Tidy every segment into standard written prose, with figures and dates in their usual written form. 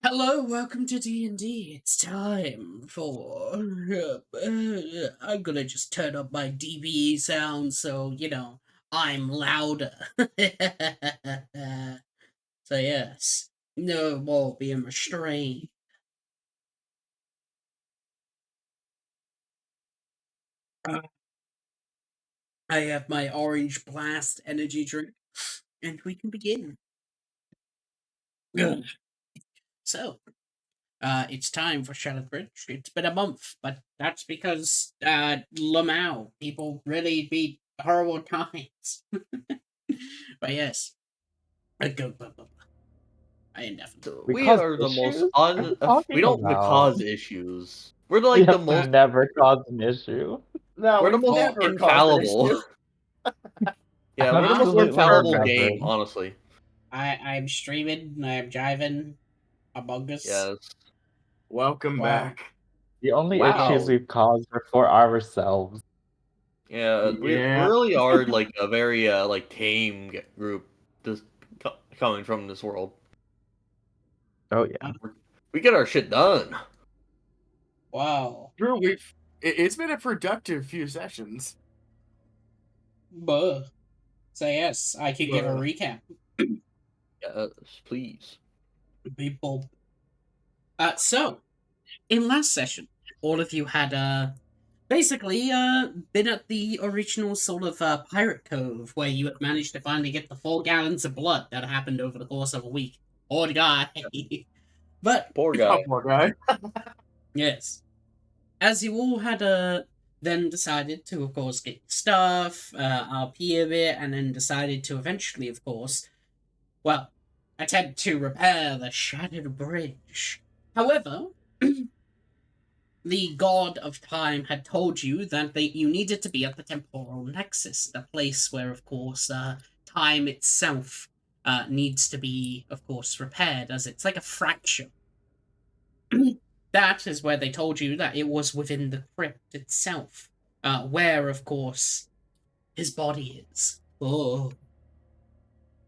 Hello, welcome to D&D. It's time for. I'm gonna just turn up my DBE sound so, I'm louder. So, yes, no more being restrained. Uh, I have my Orange Blast energy drink, and we can begin. Ugh. So, it's time for Shattered Bridge. It's been a month, but that's because Lamau people really beat horrible times. But yes, I indefinitely. So We we cause are the most issues? What are you we talking don't about? cause issues. We're We like the have most never caused an issue. No, we're the we've most never caused an infallible. issue. Yeah, we're the most Absolutely infallible never. game, honestly. I'm streaming. I'm jiving Among Us. Yes. Welcome Wow. back. The only issues Wow. we've caused are for ourselves. Yeah, we Yeah. really are like a very like tame group just coming from this world. Oh yeah. We get our shit done. Wow. Drew, it's been a productive few sessions. Buh. So yes, I can give a But recap. Yes, please. People. So in last session, all of you had basically been at the original sort of pirate cove where you had managed to finally get the 4 gallons of blood that happened over the course of a week. Odd guy. But Poor oh, guy. poor guy. yes, as you all had then decided to, of course, get stuff, RP a bit, and then decided to eventually, of course, well, attempt to repair the shattered bridge. However, the god of time had told you that you needed to be at the temporal nexus, the place where, of course, time itself needs to be, of course, repaired, as it's like a fracture. That is where they told you that it was within the crypt itself, where, of course, his body is. Oh.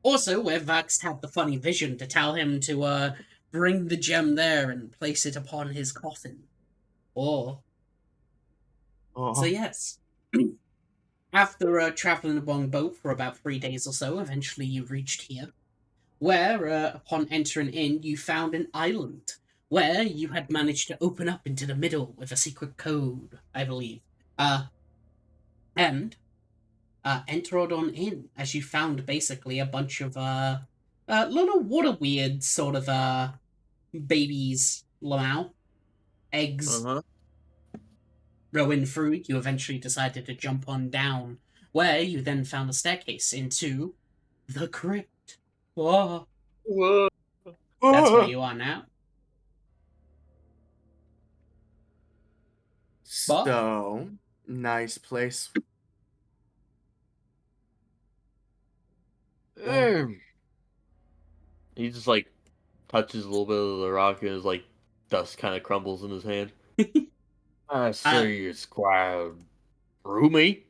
Also, where Vax had the funny vision to tell him to bring the gem there and place it upon his coffin. Oh. So, Oh, yes. After traveling along boat for about 3 days or so, eventually you reached here, where, upon entering in, you found an island where you had managed to open up into the middle with a secret code, I believe. And entered on in as you found basically a bunch of little water weird sort of babies, Lamau, eggs Uh-huh. growing through. You eventually decided to jump on down, where you then found a staircase into the crypt. Whoa. Whoa. That's where you are now. But so nice place. He just like touches a little bit of the rock and his like dust kind of crumbles in his hand. I uh, see it's quite roomy.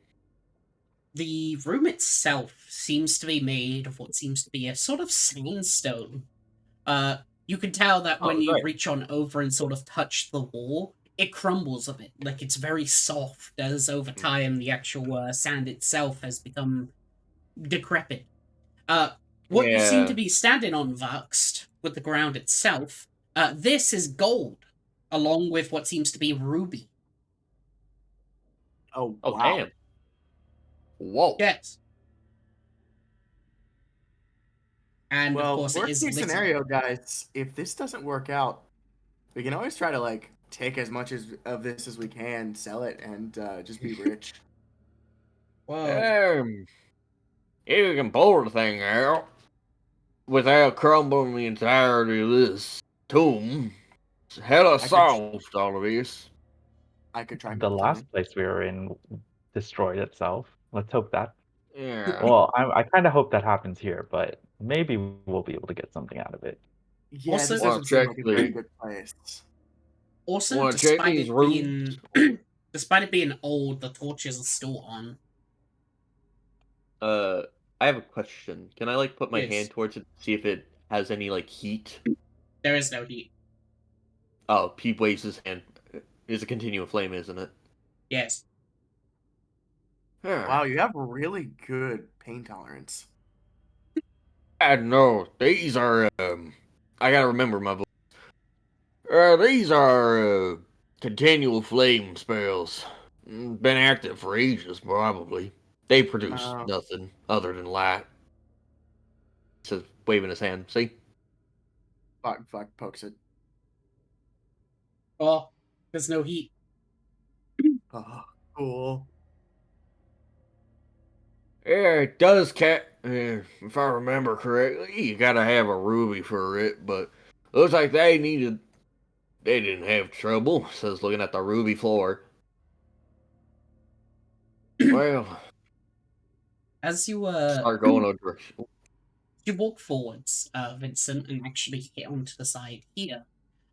the room itself seems to be made of what seems to be a sort of sandstone. You can tell that when Oh, you great. reach on over and sort of touch the wall, it crumbles a bit. Like it's very soft, as over time the actual sand itself has become decrepit. Uh, what you seem to Yeah. be standing on, Vuxed, with the ground itself, this is gold, along with what seems to be ruby. Oh, Oh, wow. damn. Whoa. Yes. And of Well, course, it worst is case lit up. scenario, guys, if this doesn't work out, we can always try to like take as much of this as we can, sell it, and just be rich. Whoa. Um, you can pull the thing out without crumbling the entirety of this tomb. It's hella I could soft, all of this. I could try The melting it. last place we were in destroyed itself. Let's hope that. Yeah. Well, I kind of hope that happens here, but maybe we'll be able to get something out of it. Yeah, this Also, Want doesn't to seem check like a very the? good place. also, Want to check despite these it rooms? being, despite it being old, the torches are still on. Uh, I have a question. Can I like put my Yes, hand towards it to see if it has any like heat? there is no heat. Oh, he waves his hand. It's a continual flame, isn't it? Yes. Wow, you have really good pain tolerance. I know. These are, I gotta remember my voice. These are, continual flame spells. Been active for ages, probably. They produce Oh. nothing other than light. Says, waving his hand. See? Fuck, pokes it. Oh, there's no heat. Oh, cool. Yeah, it does if I remember correctly, you gotta have a ruby for it, but looks like they didn't have trouble, says looking at the ruby floor. Well, As you start going a direction. you walk forwards, Vincent, and actually hit onto the side here.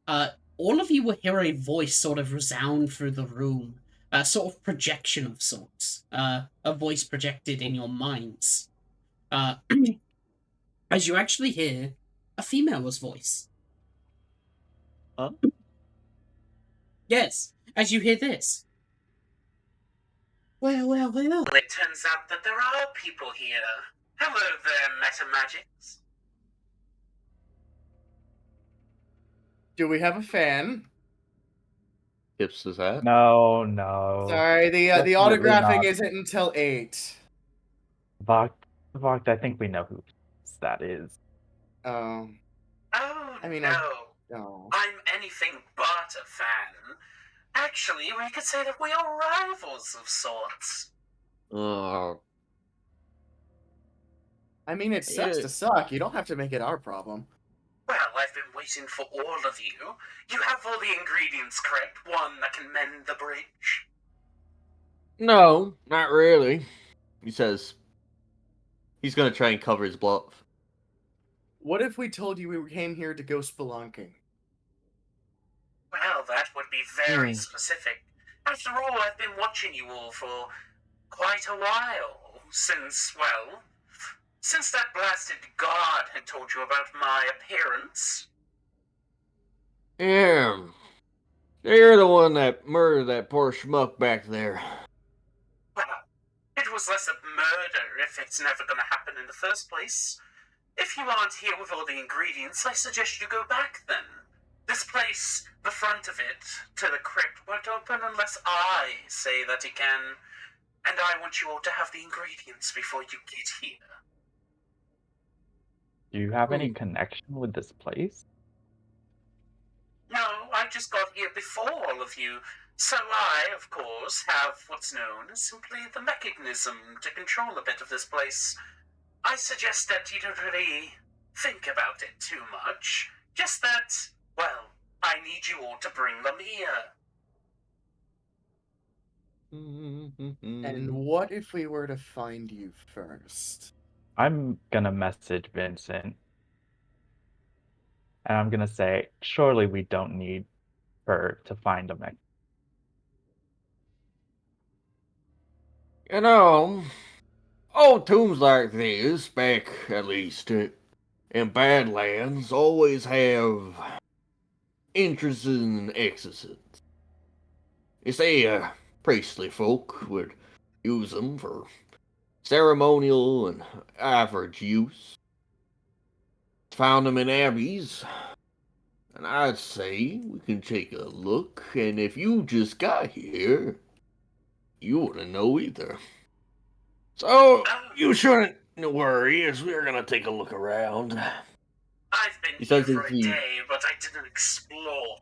Uh, all of you will hear a voice sort of resound through the room, a sort of projection of sorts, a voice projected in your minds. Uh, as you actually hear a female's voice. Huh? Yes, as you hear this. Well. It turns out that there are people here. Hello there, Metamagics. Do we have a fan? Tips his hat. No. Sorry, the Definitely autographing not. isn't until 8. Voct, I think we know who that is. Oh. Oh, I mean, no. No. I'm anything but a fan. Actually, we could say that we are rivals of sorts. Oh, I mean, it sucks yeah. to suck. You don't have to make it our problem. Well, I've been waiting for all of you. You have all the ingredients, correct? One that can mend the bridge. No, not really. He says he's gonna try and cover his bluff. What if we told you we came here to go spelunking? Well, that would be very specific. After all, I've been watching you all for quite a while. Since that blasted god had told you about my appearance. Yeah, you're the one that murdered that poor schmuck back there. Well, it was less of murder if it's never going to happen in the first place. If you aren't here with all the ingredients, I suggest you go back then. This place, the front of it, to the crypt, won't open unless I say that it can. And I want you all to have the ingredients before you get here. Do you have any connection with this place? No, I just got here before all of you. So I, of course, have what's known as simply the mechanism to control a bit of this place. I suggest that you don't really think about it too much. Just that, well, I need you all to bring them here. And what if we were to find you first? I'm gonna message Vincent. And I'm gonna say, surely we don't need her to find a mech. You know, old tombs like this, back at least in Badlands, always have entrances and exits. You see, priestly folk would use them for ceremonial and average use. Found them in abbeys, and I'd say we can take a look, and if you just got here, you wouldn't know either. So, you shouldn't worry, as we're gonna take a look around. I've been He here says for as a he day, but I didn't explore.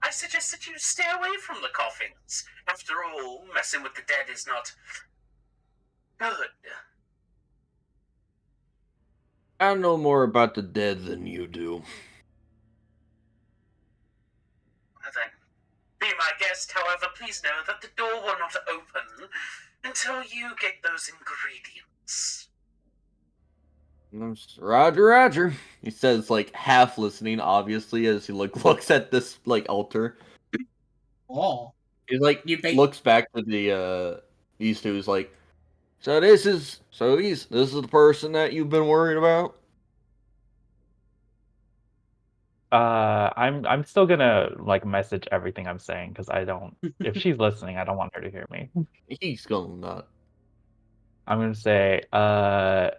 I suggest that you stay away from the coffins. After all, messing with the dead is not good. I know more about the dead than you do. Then, be my guest, however, please know that the door will not open until you get those ingredients. Roger. He says, like, half listening, obviously, as he looks at this altar. Oh, He you think? looks back to these two. He's like, so this is the person that you've been worried about. I'm still gonna like message everything I'm saying because I don't. If she's listening, I don't want her to hear me. He's gonna not. I'm gonna say,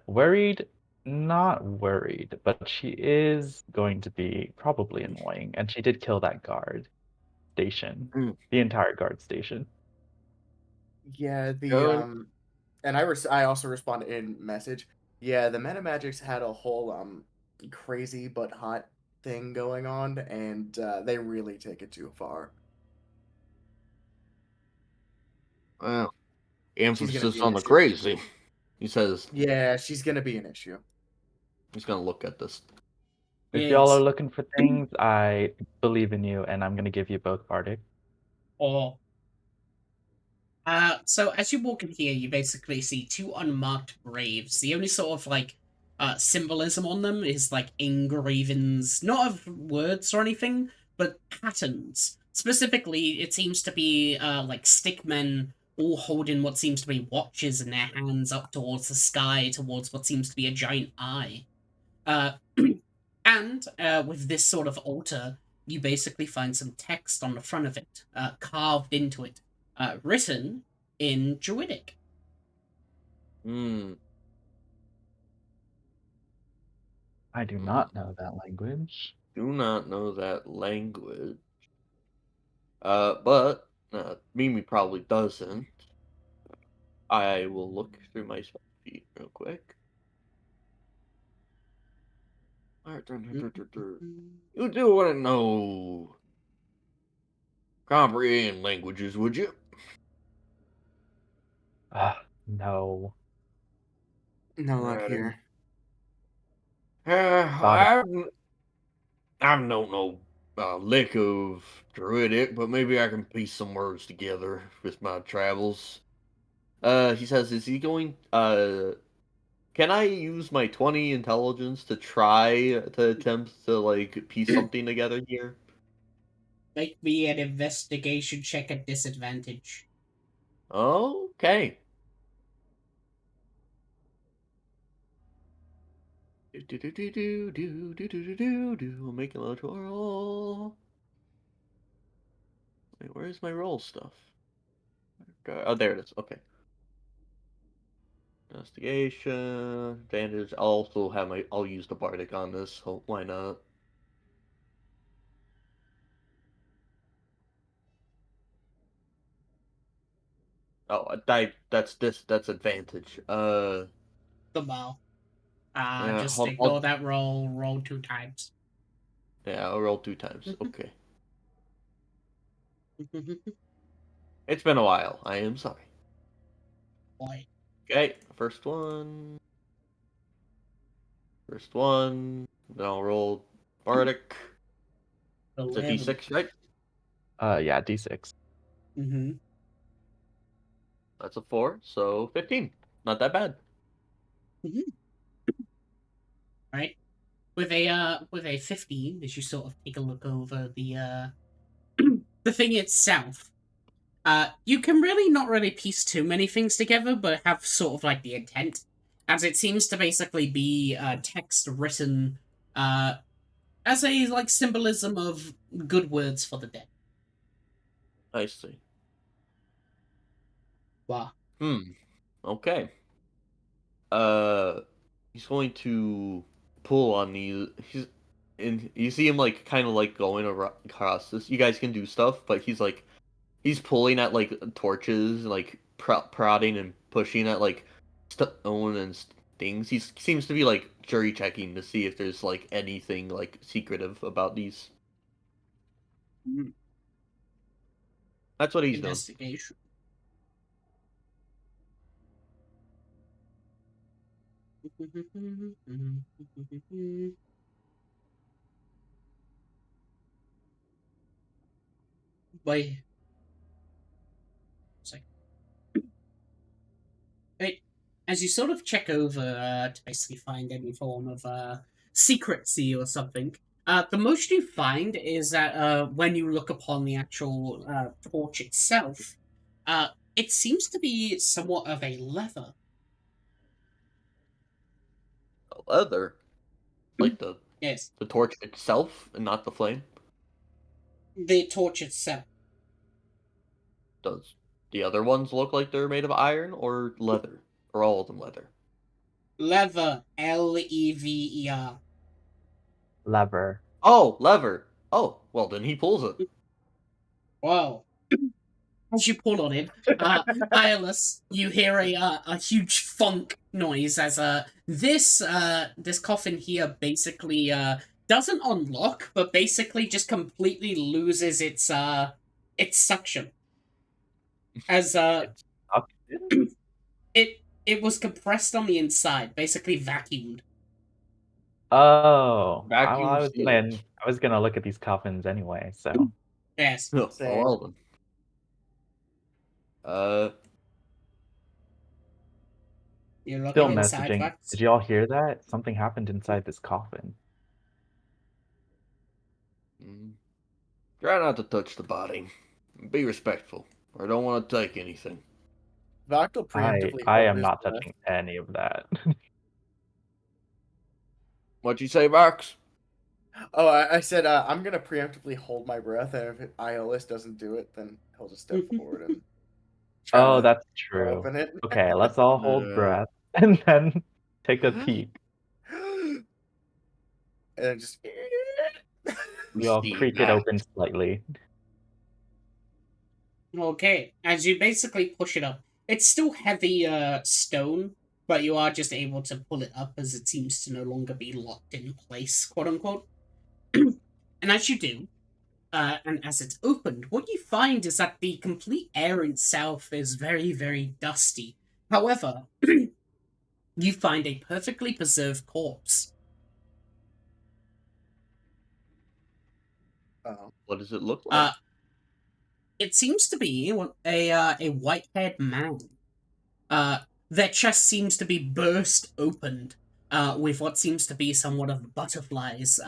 worried, not worried, but she is going to be probably annoying, and she did kill that guard station, Mm. the entire guard station. Yeah, Good. and I also responded in message. Yeah, the Metamagics had a whole crazy but hot thing going on, and they really take it too far. Well, She's gonna emphasis be an on the issue. crazy. He says Yeah, she's gonna be an issue. he's gonna look at this. If y'all are Yes. looking for things, I believe in you, and I'm gonna give you both Bardic. Or so as you walk in here, you basically see two unmarked graves. The only sort of like symbolism on them is like engravings, not of words or anything, but patterns. Specifically, it seems to be like stickmen all holding what seems to be watches in their hands up towards the sky, towards what seems to be a giant eye. Uh, and with this sort of altar, you basically find some text on the front of it, carved into it, written in Druidic. Hmm. I do not know that language. Do not know that language. But Mimi probably doesn't. I will look through my spell sheet real quick. Alright, you do want to know comprehend languages, would you? No. No luck Alright. here. Thought it. I don't know lick of Druidic, but maybe I can piece some words together with my travels. He says, is he going, can I use my 20 intelligence to try to attempt to, like, piece something together here? Make me an investigation check at disadvantage. Okay. I'm making a roll. Wait, where's my roll stuff? Oh, there it is. Okay. Investigation, advantage. I'll also have I'll use the bardic on this, so why not? Oh, that's advantage. The ball. Just Hold, ignore that roll. Roll 2 times. yeah, I'll roll 2 times. Okay. It's been a while. I am sorry. Boy. Okay, first one. First one. Then I'll roll bardic. It's a 11. d6, right? Yeah, D6. Mm-hmm. That's a 4, so 15. Not that bad. Mm-hmm. Right. With a 15, as you sort of take a look over the thing itself, you can not really piece too many things together, but have sort of like the intent, as it seems to basically be text written as a like symbolism of good words for the dead. I see. Wow. Okay. Uh, he's going to pull on these. And you see him like kind of like going across this. You guys can do stuff, but he's pulling at like torches, like prodding and pushing at like stone and things. He seems to be like jury checking to see if there's like anything like secretive about these. Mhm. That's what he's doing. Investigation. Wait. It's like, wait. As you sort of check over to basically find any form of secrecy or something, the most you find is that when you look upon the actual torch itself, uh, it seems to be somewhat of a leather. Leather, like the Yes. The torch itself and not the flame? The torch itself. Does the other ones look like they're made of iron or leather? Or all of them leather? Lever. Lever. Lever. Oh, lever. Oh, well then he pulls it. Whoa. As you pull on it, Iolus, you hear a huge thunk noise as this coffin here basically doesn't unlock, but basically just completely loses its suction. As It's suctioned? it was compressed on the inside, basically vacuumed. Oh, Vacuum I was sealed. gonna look at these coffins anyway. So Yes. Oh, Same. well then. You're looking still inside, messaging. Wax. Did you all hear that? Something happened inside this coffin. Try not to touch the body. Be respectful. I don't want to take anything. Vac will preemptively I hold am his not breath. touching any of that. What'd you say, Box? Oh, I said I'm gonna preemptively hold my breath, and if Iolus doesn't do it, then he'll just step forward and try Oh, to that's true. open it. Okay, let's all hold breath and then take a peek. And then just We all creak it open slightly. Okay, as you basically push it up, it's still heavy stone, but you are just able to pull it up as it seems to no longer be locked in place, quote unquote. And as you do, and as it's opened, what you find is that the complete air itself is very, very dusty. However, you find a perfectly preserved corpse. What does it look like? It seems to be a white-haired man. Their chest seems to be burst opened, with what seems to be somewhat of butterflies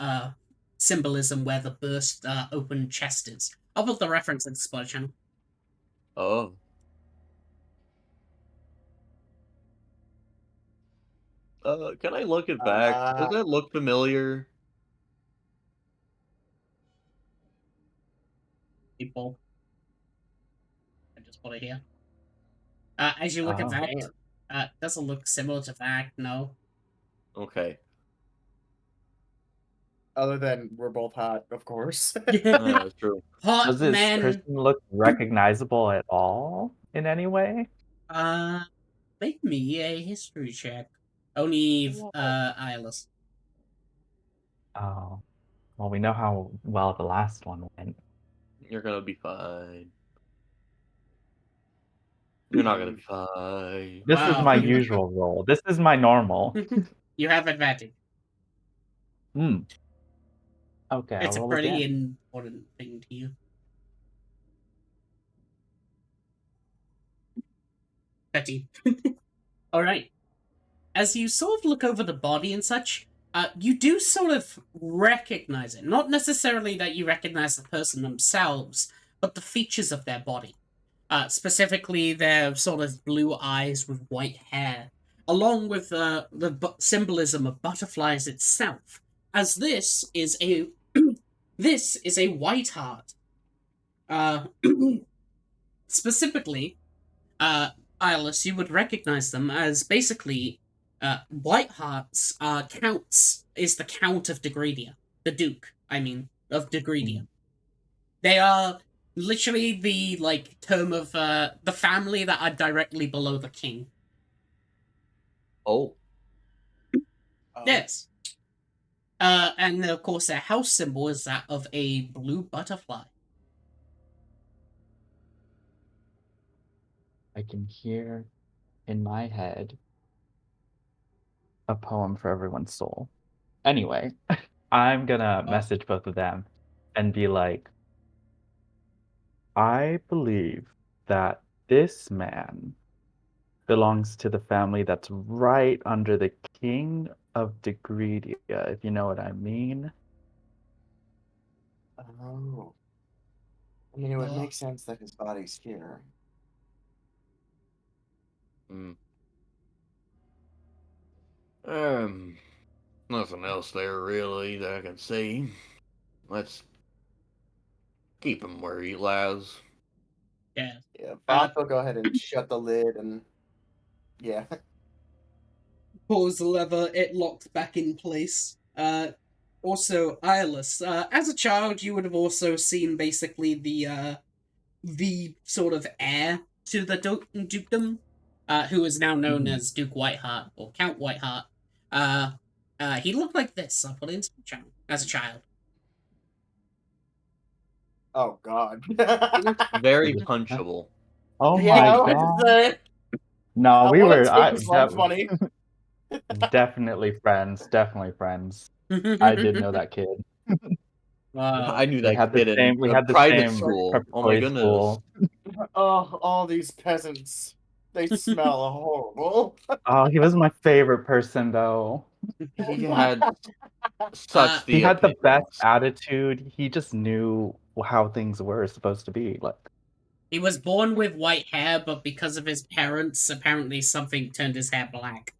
symbolism where the burst open chest is. I'll put the reference in the spoiler channel. Oh. Can I look it back? Does that look familiar? People, I just put it here. As you look at Oh. that, damn. doesn't look similar to that. No. Okay. Other than we're both hot, of course. That's true. Hot Does this men. person look recognizable at all in any way? Make me a history check. Only Iolus. Oh. Well, we know how well the last one went. You're gonna be fine. You're not gonna be fine. This is Wow. my usual role. This is my normal. You have advantage. Hmm. Okay, It's a I'll roll pretty again. important thing to you. 13. All right. As you sort of look over the body and such, you do sort of recognize it. Not necessarily that you recognize the person themselves, but the features of their body. Specifically, their sort of blue eyes with white hair, along with the symbolism of butterflies itself. As this is a this is a white heart. Uh, specifically, Iolus, you would recognize them as basically White Hearts counts is the Count of Degredia. The Duke, I mean, of Degredia. They are literally the term of the family that are directly below the king. Oh. Yes. And of course their house symbol is that of a blue butterfly. I can hear in my head a poem for everyone's soul. Anyway, I'm gonna message both of them and be like, I believe that this man belongs to the family that's right under the king of Degredia, if you know what I mean. Oh. I mean, it would make sense that his body's here. Hmm. Um. Nothing else there really that I can see. Let's keep him where he lies. Yeah. Yeah, Bob will go ahead and shut the lid and yeah. Pulls the lever, it locks back in place. Also, Eyeless. As a child, you would have also seen basically the sort of heir to the dukedom, who is now known as Duke Whiteheart or Count Whiteheart. He looked like this. I'll put it in some channel as a child. Oh God. He looks very punchable. Oh Yeah, my I was god. saying. No, we One of were Tim's one's funny. definitely friends. Definitely friends. I did know that kid. Wow. I knew We that had the kid in same. We a had the private same school. Oh my preparatory goodness. school. Oh, all these peasants. They smell horrible. Oh, he was my favorite person though. He had Uh, such He the had the best appearance. attitude. He just knew how things were supposed to be. Like, he was born with white hair, but because of his parents, apparently something turned his hair black.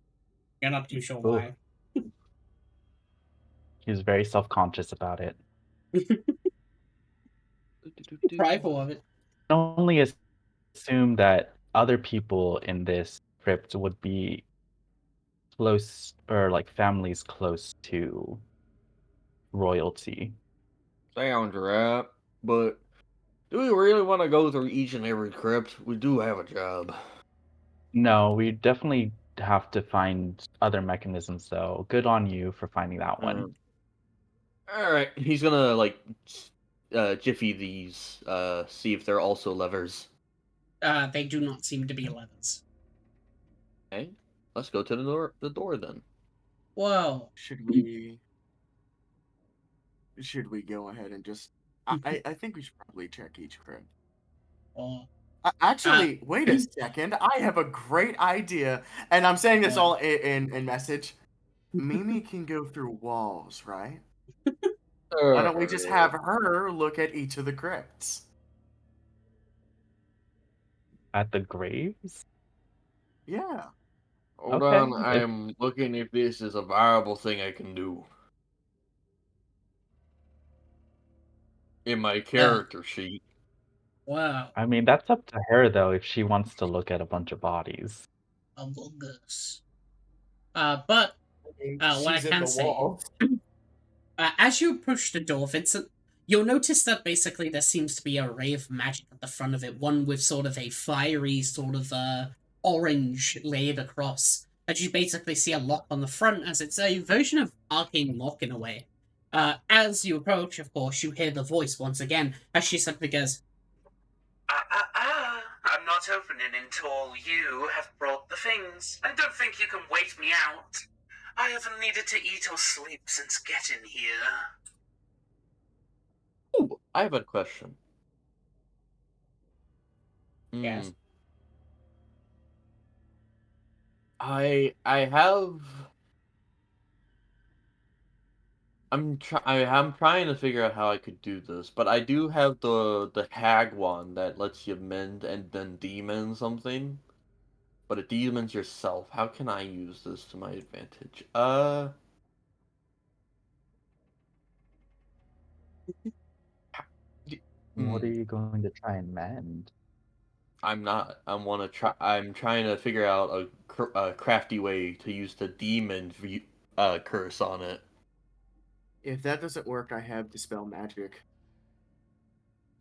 You're not too sure ooh, why. he was very self-conscious about it. Prideful of it. I only assume that other people in this crypt would be close or like families close to royalty. Sounds right. But do we really want to go through each and every crypt? We do have a job. No, we definitely have to find other mechanisms though. Good on you for finding that one. Alright, he's gonna like jiffy these, see if they're also levers. They do not seem to be levers. Okay. Let's go to the door then. Whoa. Should we go ahead and just I think we should probably check each crypt. Oh. Actually, wait a second. I have a great idea. And I'm saying this all in message. Mimi can go through walls, right? Why don't we just have her look at each of the crypts? At the graves? Yeah. Hold Okay. on, I'm looking if this is a viable thing I can do. In my character sheet. Wow. I mean, that's up to her though if she wants to look at a bunch of bodies. Among Us. But what I She's in can the say, wall. as you approach the door, Vincent, you'll notice that basically there seems to be a ray of magic at the front of it, one with sort of a fiery sort of orange laid across. And you basically see a lock on the front as it's a version of arcane lock in a way. As you approach, of course, you hear the voice once again as she simply goes, I'm not opening until you have brought the things. I don't think you can wait me out. I haven't needed to eat or sleep since getting here. Ooh, I have a question. Yes. I have I'm trying to figure out how I could do this, but I do have the hag one that lets you mend and then demon something. But it demons yourself. How can I use this to my advantage? What are you going to try and mend? I'm not. I'm trying to figure out a crafty way to use the demon curse on it. If that doesn't work, I have Dispel Magic.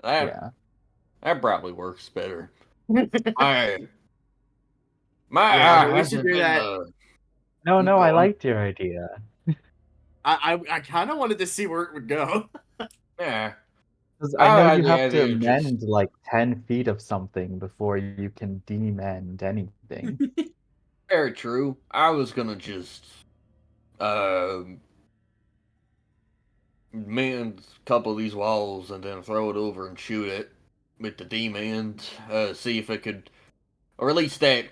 That Yeah. that probably works better. I my Yeah, eye but we should hasn't do been that. No, I going. liked your idea. I kind of wanted to see where it would go. Yeah, Because I know I had you the have to idea of just mend like 10 feet of something before you can demend anything. very true. I was gonna just mend a couple of these walls and then throw it over and shoot it with the demon. See if it could release that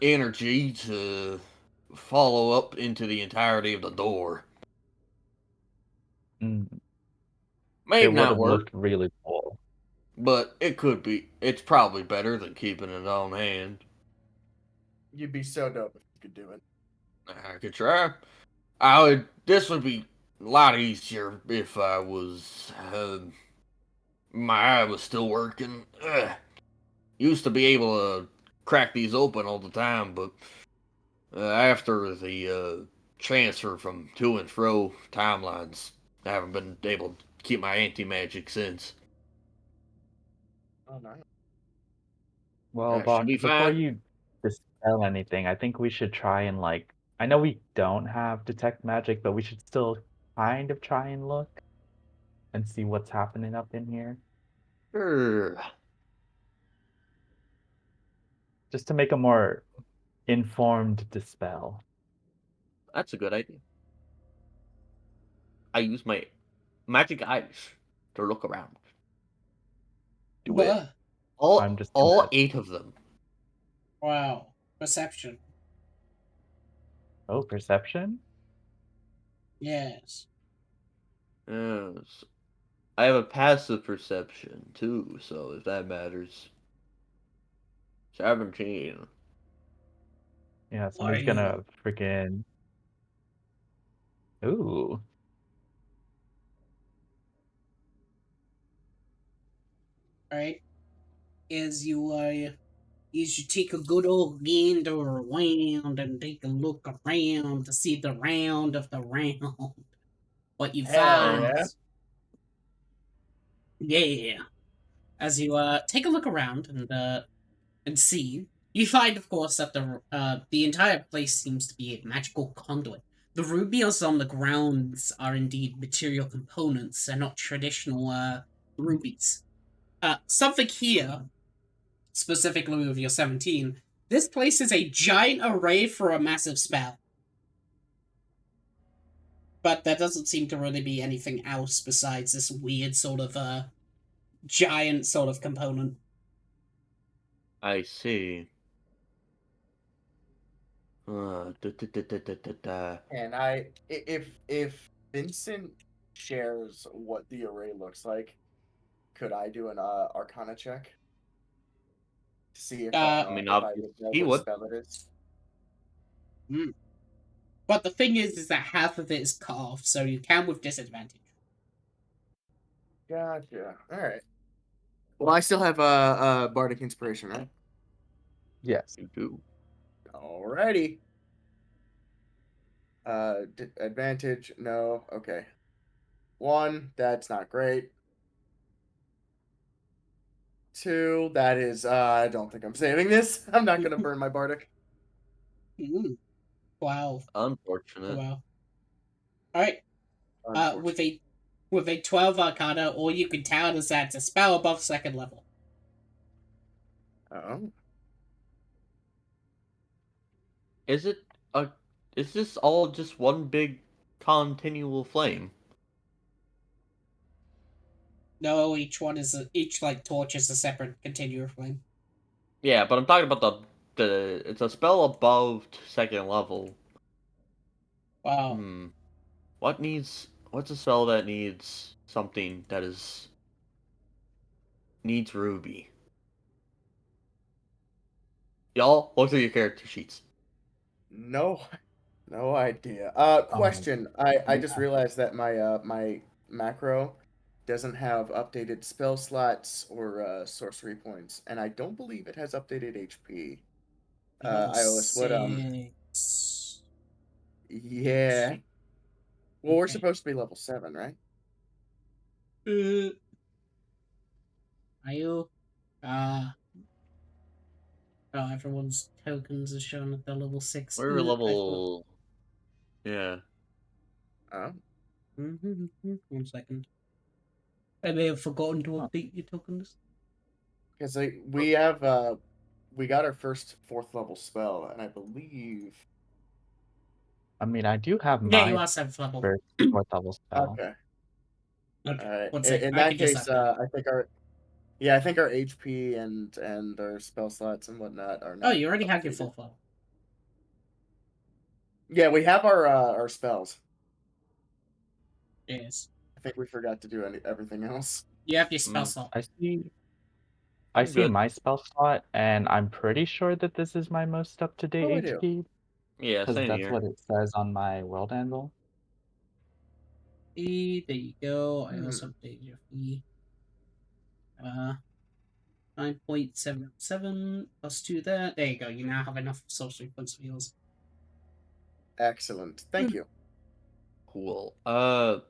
energy to follow up into the entirety of the door. Mm, it May would not have work, looked really cool. but it could be. It's probably better than keeping it on hand. You'd be so dope if you could do it. I could try. This would be a lot easier if I was. My eye was still working. Used to be able to crack these open all the time, but after the transfer from to and fro timelines, I haven't been able to keep my anti-magic since. Oh, nice. Well, Should Bach, be before fine. you dispel anything, I think we should try and I know we don't have detect magic, but we should still kind of try and look and see what's happening up in here, Sure. just to make a more informed dispel. That's a good idea. I use my magic eyes to look around. Do it. Buh. I'm just All gonna. 8 of them. Wow. Perception. Oh, perception? Yes. Yes. I have a passive perception too, so if that matters. 17. Yeah, What are somebody's you? gonna freaking. Ooh. Right? As you take a good old gander around and take a look around to see the round of the round. What you Hell find yeah. is, yeah. As you take a look around and see, you find, of course, that the entire place seems to be a magical conduit. The rubies on the grounds are indeed material components and not traditional rubies. Something here, specifically with your 17, this place is a giant array for a massive spell. But there doesn't seem to really be anything else besides this weird sort of giant sort of component. I see. Da, da, da, da, da, da, da. And if Vincent shares what the array looks like, could I do an Arcana check to see Uh, I mean, if I obviously would know he what would. spell it is? hmm. But the thing is that half of it is cut off, so you can with disadvantage. Gotcha. All right. Well, I still have bardic inspiration, right? Yes. You do. Alrighty. Advantage? No. Okay. 1. That's not great. 2. That is. I don't think I'm saving this. I'm not gonna burn my bardic. Mm. Wow. Oh, Unfortunate. wow. All right. With Unfortunately. a 12 Arcana, all you can tell is that it's a spell above second level. Oh. Is it a? Is this all just one big continual flame? No, each like torch is a separate continuous flame. Yeah, but I'm talking about the. It's a spell above second level. Wow. Hmm. What needs? What's a spell that needs something that is needs ruby? Y'all look through your character sheets. No. No idea. Um, Question. I yeah. just realized that my macro doesn't have updated spell slots or sorcery points, and I don't believe it has updated HP. Level Ios, what 6. yeah. Well, we're Okay. supposed to be level 7, right? Are you? Uh, oh, everyone's tokens are shown at the level 6. We're I thought. level. Yeah. Oh. 1 second. I may have forgotten to Huh. update your tokens. Because we got our first 4th level spell, and I believe. I mean, I do have Yeah, you my are 7th level. first fourth level spell. Okay. Okay, All right. 1 second. In I that can just case, update. I think our HP and our spell slots and whatnot are Oh, not. you already have your updated. full level. Yeah, we have our spells. Yes. I think we forgot to do everything else. You have your spell Mm. slot. I see. I'm good. my spell slot, and I'm pretty sure that this is my most up to date Oh, I do. HP. Yeah, Because same that's here. what it says on my world anvil. There you go. I also updated your fee. 9.77 plus 2 there. There you go. You now have enough social points for yours. Excellent. Thank you. Cool. I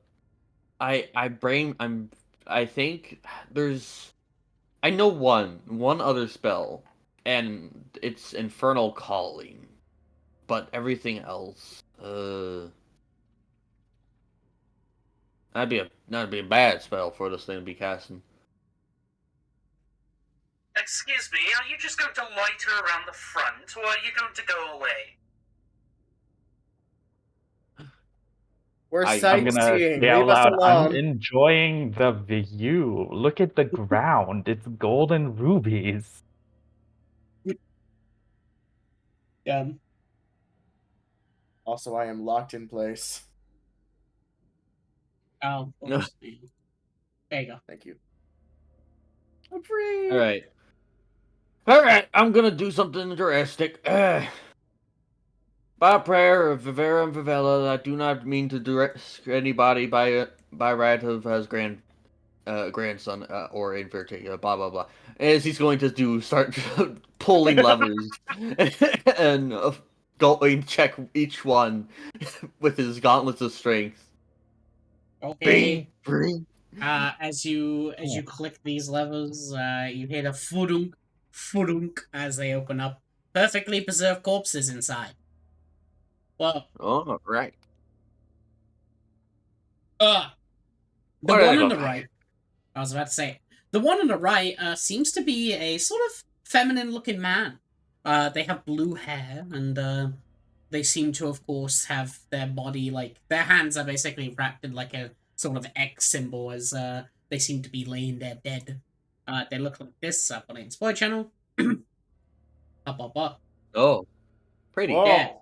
think there's I know one other spell, and it's Infernal Calling, but everything else, that'd be a bad spell for this thing to be casting. Excuse me, are you just going to loiter around the front, or are you going to go away? We're I'm I'm gonna sightseeing. say out Leave us loud, I'm alone. enjoying the view. Look at the ground. It's golden rubies. Also, I am locked in place. Oh, of course. There you go. Thank you. I'm free. All right, I'm gonna do something drastic. By prayer of Vivera and Vivella, I do not mean to direct anybody by right of his grandson or in particular, blah blah blah. As he's going to start pulling levers and going check each one with his gauntlets of strength. Okay. Bing. As you click these levers, you hear the fudunk as they open up. Perfectly preserved corpses inside. Well, All right. the What one did I on look the like? right. I was about to say the one on the right seems to be a sort of feminine-looking man. They have blue hair, and they seem to, of course, have their body like their hands are basically wrapped in like a sort of X symbol as they seem to be laying there dead. They look like this up on the Spoiler channel. Up, up, up. Oh, pretty. Yeah. Whoa.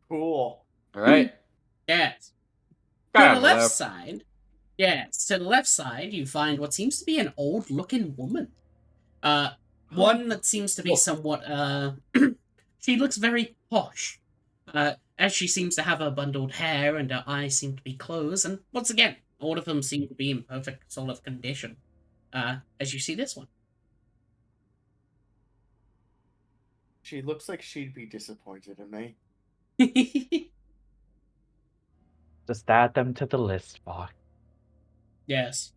Cool. All right. Yes. To the Kind of left left. side, yes, to the left side, you find what seems to be an old-looking woman. One that seems to be somewhat, she looks very posh. As she seems to have her bundled hair and her eyes seem to be closed, and once again, all of them seem to be in perfect sort of condition. As you see this one. She looks like she'd be disappointed in me. Just add them to the list, Fox. Yes.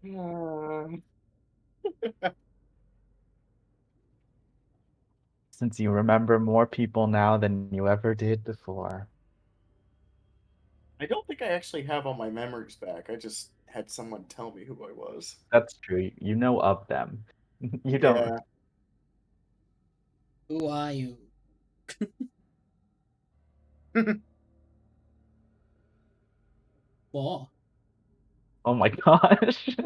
Since you remember more people now than you ever did before. I don't think I actually have all my memories back. I just had someone tell me who I was. That's true. You know of them. You don't. Yeah. Who are you? What? Oh my gosh.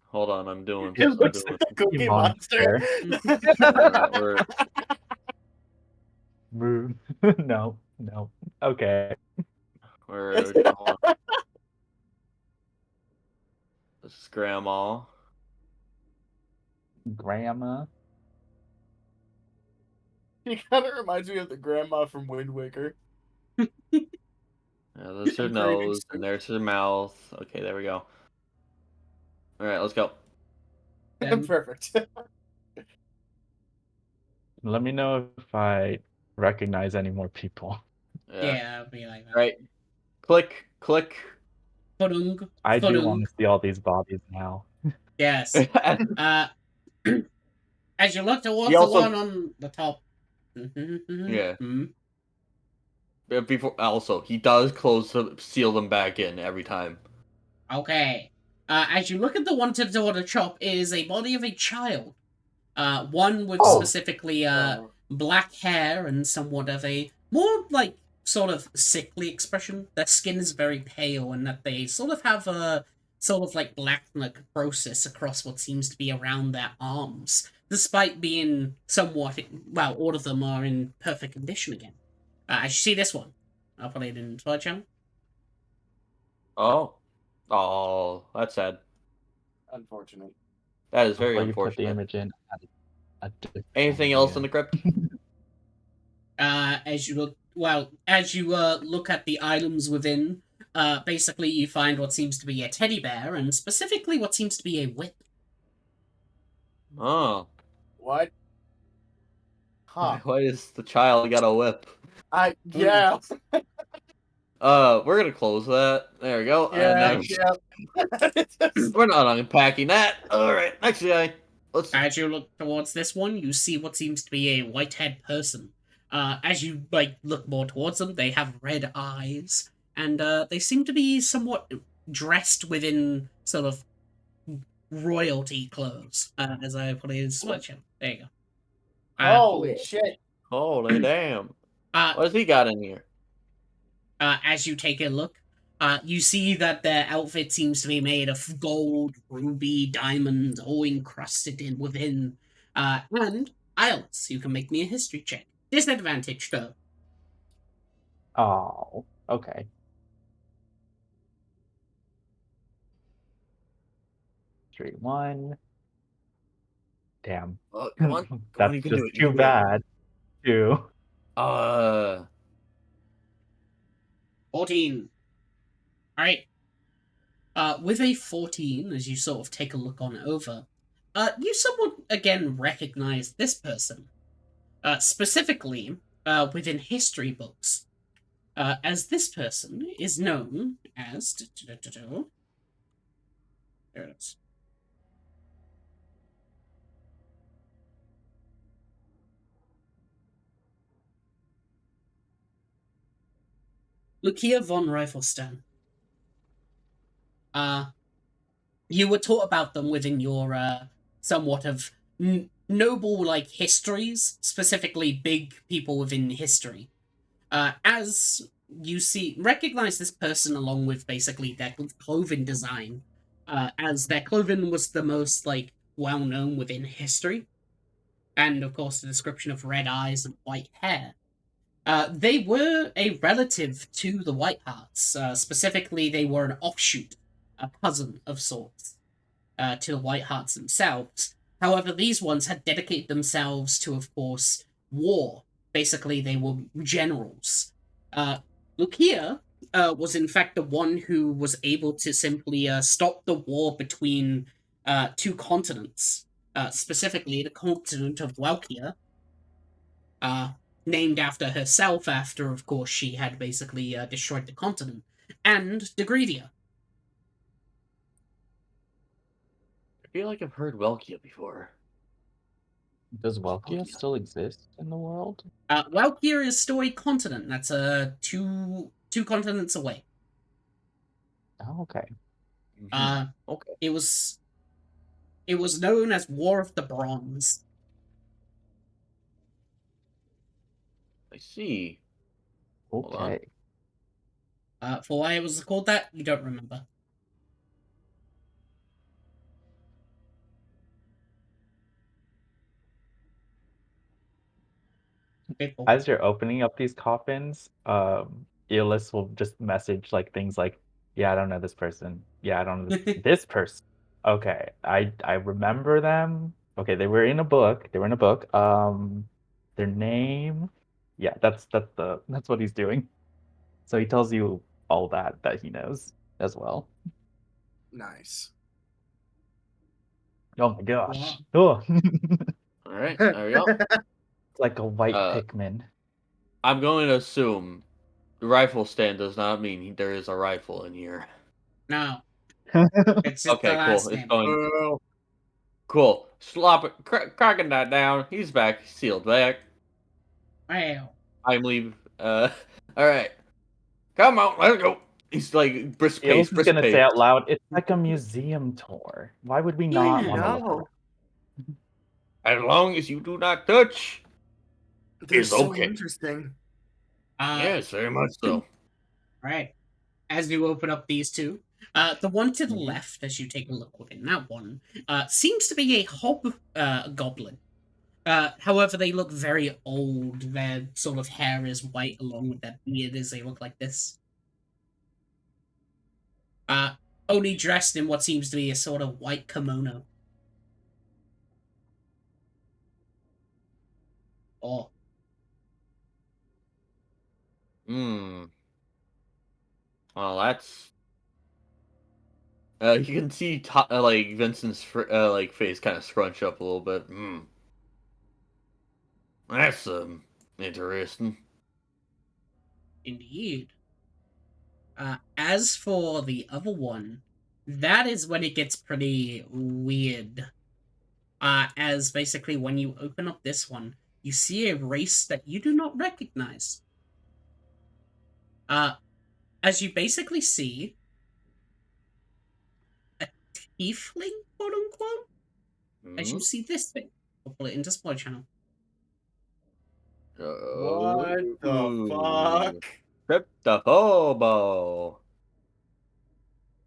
Hold on. I'm doing. It looks like the You Cookie Monster. Rude. No. Okay. Hold on. This is Grandma. Grandma. He kind of reminds me of the grandma from Wind Waker. Yeah, there's her I'm pretty nose, and there's her mouth. Okay, there we go. All right, let's go. Perfect. Let me know if I recognize any more people. Yeah, I'll be like that. Right. Click. Fudung. I do want to see all these bodies now. Yes. As you look towards He also- the one on the top. Yeah. Before, he does seal them back in every time. Okay. As you look at the one to the top, is a body of a child. One with specifically black hair and somewhat of a more like sort of sickly expression. Their skin is very pale, and that they sort of have a sort of like black necrosis across what seems to be around their arms, despite being somewhat well, all of them are in perfect condition again. As you see this one, I'll put it in the channel. Oh, that's sad. Unfortunate. That is very Before you put the unfortunate. image in. Anything else in the crypt? As you look at the items within, basically you find what seems to be a teddy bear, and specifically what seems to be a whip. Oh. What? Huh. Why is the child got a whip? Yeah. We're gonna close that. There we go. And Yeah, then yeah. we're not unpacking that. Alright, next guy. Let's As you look towards this one, you see what seems to be a white-haired person. As you look more towards them, they have red eyes, and they seem to be somewhat dressed within sort of royalty clothes, as I put it in sweatshirt. There you go. Holy shit. Holy damn. Uh, What has he got in here? as you take a look, you see that their outfit seems to be made of gold, ruby, diamonds, all encrusted in within. And Isles, you can make me a history check. Disadvantage though. Oh, okay. Straight one. Damn. Come on. Come on, That's you can just do it. You too can do it. bad. Too. 14. Alright. With a 14, as you sort of take a look on over, you somewhat again recognize this person. Specifically, within history books. As this person is known as. There it is. Lucia von Riffelstein. You were taught about them within your somewhat of noble histories, specifically big people within history. As you recognize this person along with basically their clothing design, as their clothing was the most well known within history, and of course the description of red eyes and white hair. They were a relative to the Whitehearts. Specifically, they were an offshoot, a cousin of sorts, to the Whitehearts themselves. However, these ones had dedicated themselves to, of course, war. Basically, they were generals. Lucia was, in fact, the one who was able to simply stop the war between two continents, specifically the continent of Welkia, named after herself, after, of course, she had basically destroyed the continent, and Degredia. I feel like I've heard Welkia before. Does Welkia still exist in the world? Welkia is still a continent. That's two continents away. Oh, okay. Okay. It was known as War of the Bronze. I see. Hold on. Okay. For why it was called that, you don't remember. As you're opening up these coffins, Eolus will just message things like, "Yeah, I don't know this person. Yeah, I don't know this person. Okay, I remember them. Okay, they were in a book. They were in a book. Their name. Yeah, that's what he's doing. So he tells you all that he knows as well. Nice. Oh my gosh. Wow. Oh. All right, there we go. It's like a white Pikmin. I'm going to assume the rifle stand does not mean there is a rifle in here. No. It's just Okay, the last cool. name. It's going. Cool. Cracking that down. He's back. Sealed back. Wow. I'm leaving. All right. Come on, let's go. He's like brisk pace, Eolus is brisk gonna pace. say out loud, "It's like a museum tour. Why would we not want to look No. around?" As long as you do not touch, They're it's so okay. interesting. Yes, very much so. Right. As you open up these two, the one to the left, as you take a look within that one, seems to be a hobgoblin. However, they look very old. Their sort of hair is white along with their beard as they look like this. Only dressed in what seems to be a sort of white kimono. Oh. Hmm. Well, that's. You can see like Vincent's like face kind of scrunch up a little bit. Hmm. That's interesting. Indeed. As for the other one, that is when it gets pretty weird. As basically when you open up this one, you see a race that you do not recognize. As you basically see a tiefling, quote unquote, as you see this thing. I'll put it into spoiler channel. What the fuck? Cryptophobo.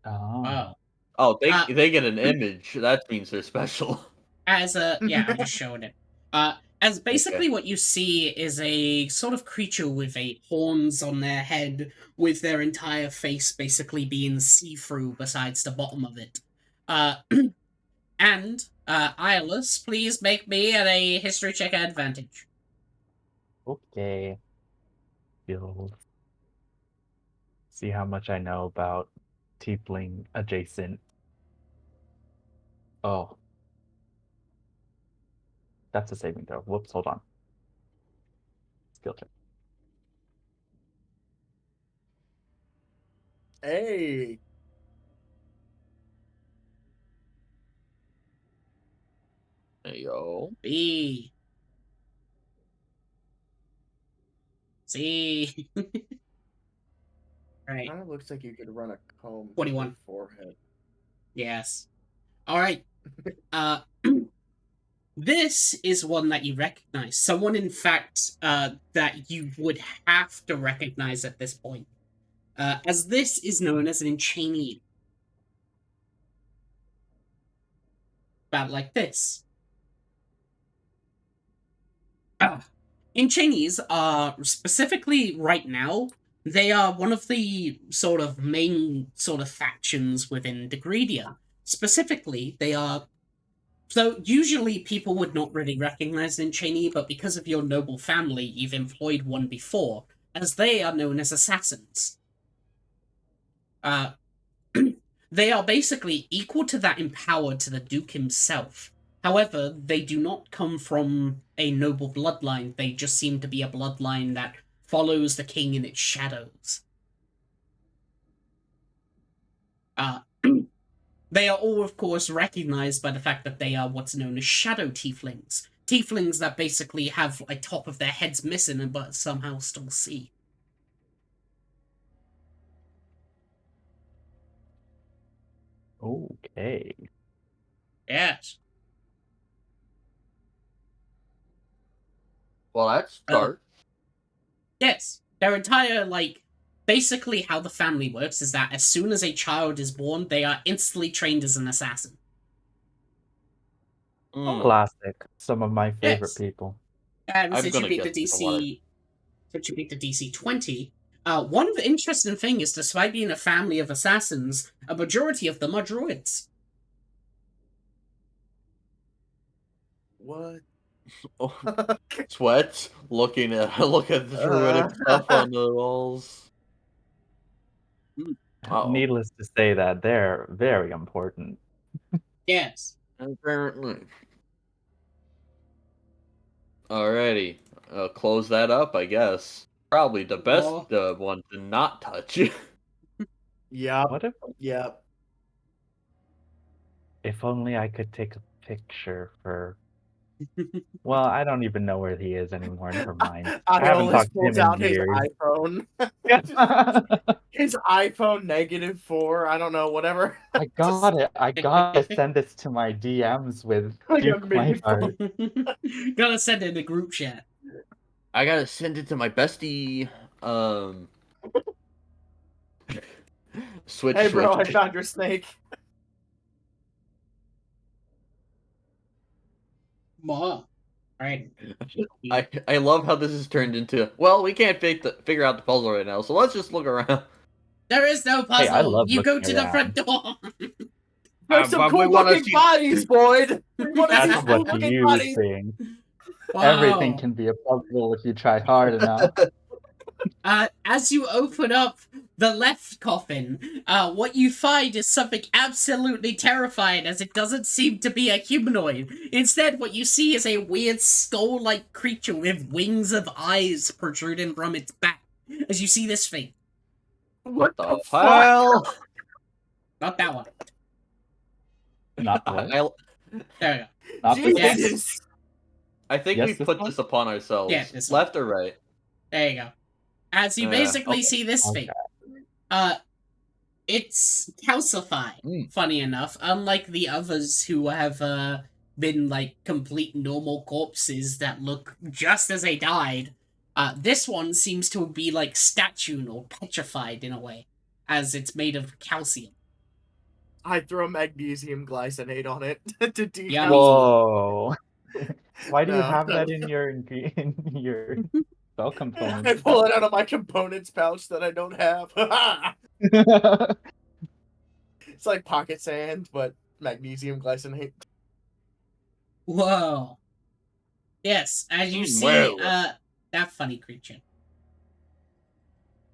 Oh. Oh, Uh, they get an image. That means they're special. I'm just showing it. As Okay. basically what you see is a sort of creature with a horns on their head, with their entire face basically being see-through besides the bottom of it. And Iolus, please make me a history check advantage. Okay. Skills. See how much I know about tiefling adjacent. Oh. That's a saving throw. Whoops, hold on. Skill check. Hey. There you go. B. C. Right. Kind of looks like you could run a comb through 21. their forehead. Yes. All right. This is one that you recognize. Someone, in fact, that you would have to recognize at this point. As this is known as an enchainee. About like this. Enchainees are, specifically right now, they are one of the sort of main sort of factions within Degredia. Specifically, they are. So usually people would not really recognize an enchainee, but because of your noble family, you've employed one before, as they are known as assassins. They are basically equal to that in power to the Duke himself. However, they do not come from a noble bloodline. They just seem to be a bloodline that follows the king in its shadows. They are all, of course, recognized by the fact that they are what's known as shadow tieflings. Tieflings that basically have a top of their heads missing but somehow still see. Okay. Yes. Well, that's Oh. dark. Yes. Their entire, basically how the family works is that as soon as a child is born, they are instantly trained as an assassin. Classic. Some of my favorite Yes. people. And I'm since you gonna beat the guess it's a water. DC 20, one of the interesting thing is, despite being a family of assassins, a majority of them are druids. What? Sweats. Look at the druidic stuff on the walls. Uh-oh. Needless to say that they're very important. Yes. Apparently. Alrighty. Close that up, I guess. Probably the best one to not touch. Yep. What if Yep. if only I could take a picture for well, I don't even know where he is anymore. Never mind. I haven't Iolus talked to pulls him in out his years. iPhone. His iPhone -4. I don't know, whatever. I got it. I gotta send this to my DMs with Like a Duke mini Whiteheart. Gotta send it in the group chat. I gotta send it to my bestie. Switch. Hey, bro, I found your snake. All right. I love how this has turned into. Well, we can't figure out the puzzle right now, so let's just look around. There is no puzzle. Hey, I love you go looking to the around. front door. There's some but we cool wanna looking see- bodies, Boyd. We want to see That's some cool what looking you bodies. think. Wow. Everything can be a puzzle if you try hard enough. As you open up the left coffin, what you find is something absolutely terrifying, as it doesn't seem to be a humanoid. Instead, what you see is a weird skull-like creature with wings of eyes protruding from its back. As you see this thing. What The the fuck? hell? Not that one. Not what? There we go. Not this one? Jesus. I think Yes, we this put one? this upon ourselves. Yeah, this one. Left or right? There you go. As you basically okay. see this Okay. thing. It's calcified, funny enough, unlike the others who have been like complete normal corpses that look just as they died. This one seems to be like statued or petrified in a way, as it's made of calcium. I throw magnesium glycinate on it to decomp. Yummy. Whoa. Why do you No, have no. that in your spell components? I pull it out of my components pouch that I don't have. It's like pocket sand, but magnesium glycinate. Whoa. Yes, as you see, well. that funny creature.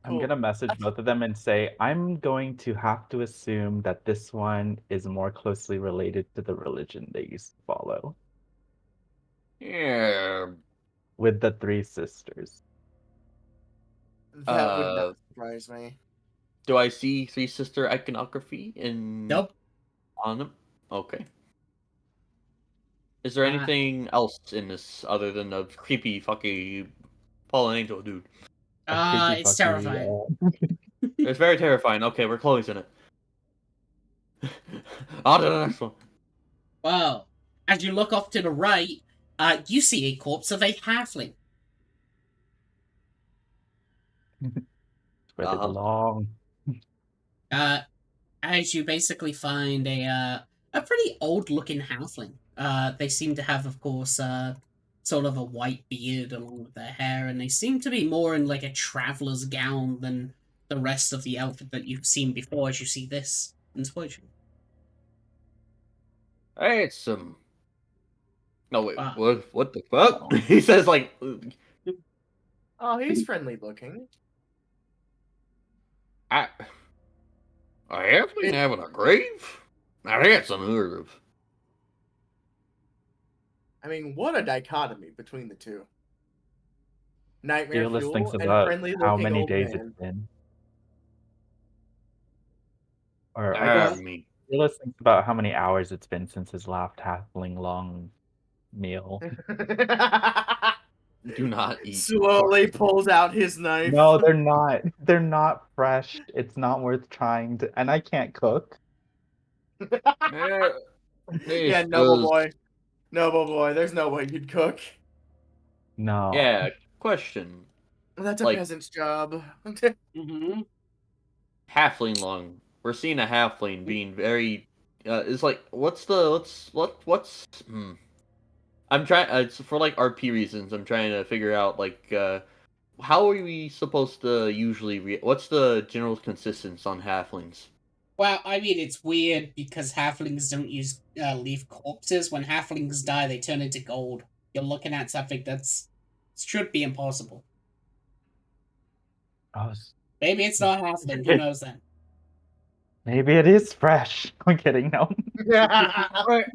I'm gonna message both of them and say, I'm going to have to assume that this one is more closely related to the religion they used to follow. Yeah. With the three sisters. That would not surprise me. Do I see three sister iconography in Nope. on them? Okay. Is there anything else in this other than a creepy fucking fallen angel dude? It's terrifying. It's very terrifying. Okay, we're closing it. On to the next one. Whoa. As you look off to the right, you see a corpse of a halfling. Where they belong. As you basically find a pretty old looking halfling. They seem to have, of course, sort of a white beard along with their hair, and they seem to be more in like a traveler's gown than the rest of the outfit that you've seen before. As you see this inspiration. Hey, it's some. No wait, Wow. what the fuck? He says like. Oh, he's friendly looking. A halfling having a grave? Now that's unheard of. I mean, what a dichotomy between the two. Nightmare Fearless fuel thinks and about friendly how looking many old days man. it's been. Or I guess Me. Fearless thinks about how many hours it's been since his last halfling long meal. Do not eat. Slowly pulls out his knife. No, they're not. They're not fresh. It's not worth trying to, and I can't cook. Yeah, noble boy. Noble boy, there's no way you'd cook. No. Yeah, question. That's a Like- peasant's job. Mm-hmm. Halfling long. We're seeing a halfling being very. It's like what's. I'm trying. It's for like RP reasons. I'm trying to figure out like how are we supposed to usually. What's the general consistency on halflings? Well, I mean, it's weird because halflings don't use leaf corpses. When halflings die, they turn into gold. You're looking at something that's should be impossible. Oh, Maybe it's not halfling. Who knows then? maybe it is fresh. I'm kidding. No. Right.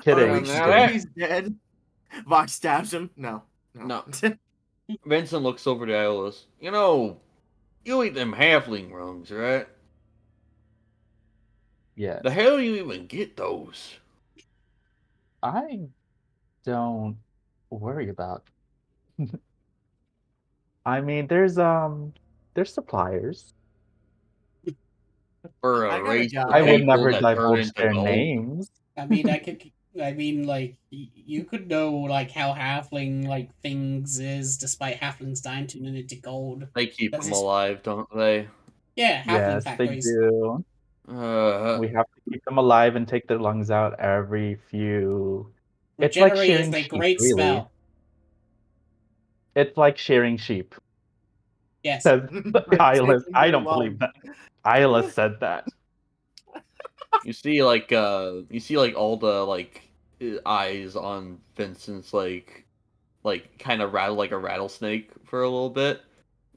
Kidding. Are we now sure that- he's dead? Vox stabs him. No. Vincent looks over to Alice. You know, you eat them halfling rungs, right? Yeah. The hell do you even get those? I don't worry about. I mean, there's suppliers. For I a got a race job. of I would people never that turn divulge into their gold? names. I mean, like, you could know, like, how halfling, like, things is, despite halflings dying turning into gold. They keep That's them just- alive, don't they? Yeah, halfling Yes, they factories. do. We have to keep them alive and take their lungs out every few. It's like Regenerate shearing is a sheep, great really. spell. It's like shearing sheep. Yes. Says Isla. Taking I their don't believe lungs. that. Isla said that. you see like all the like eyes on Vincent's like kind of rattle like a rattlesnake for a little bit,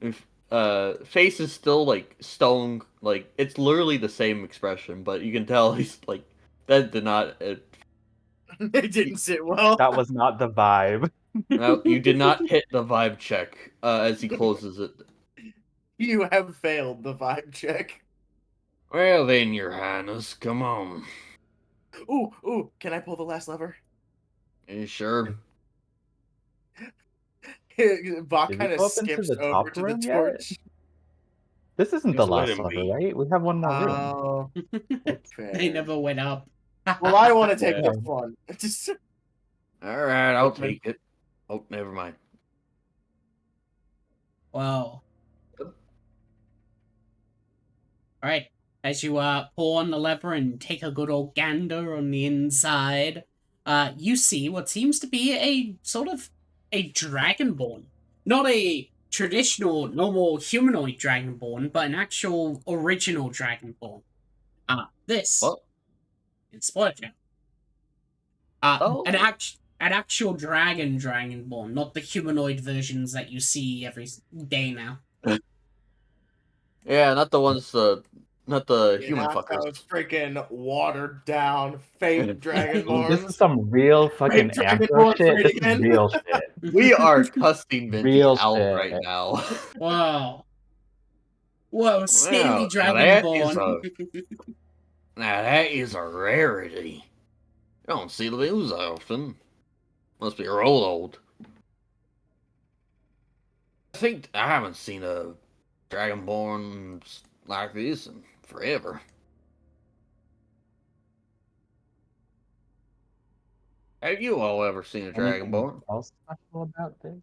Face is still like stone, like it's literally the same expression, but you can tell he's like that did not. It didn't sit well. That was not the vibe. No, you did not hit the vibe check as he closes it. You have failed the vibe check. Well then, Your Highness, come on. Ooh, can I pull the last lever? You sure? Bach Did we kind of go up into skips the over top to the room yet? torch. This isn't the Just let last him lever, be. right? We have one more room. Oh, They fair. never went up. Well, I want to take Yeah. this one. Just Alright, I'll Open. take it. Oh, never mind. Wow. Alright. As you pull on the lever and take a good old gander on the inside, you see what seems to be a sort of a dragonborn. Not a traditional, normal humanoid dragonborn, but an actual original dragonborn. This What? is Splatterjack. Oh. An actual dragonborn, not the humanoid versions that you see every day now. Yeah, not the ones, not the Yeah, human not fuckers. those freaking watered down fake This dragonborns. is some real fucking Fake aggro dragonborn shit. This is again. real shit. We are cussing Venti Real out shit. right now. Wow. Whoa, scaly Wow, now that is dragonborn. now that is a rarity. You don't see those often. Must be real old. I think I haven't seen a dragonborn like this in forever. Have you all ever seen a Anything dragonborn? else special about this?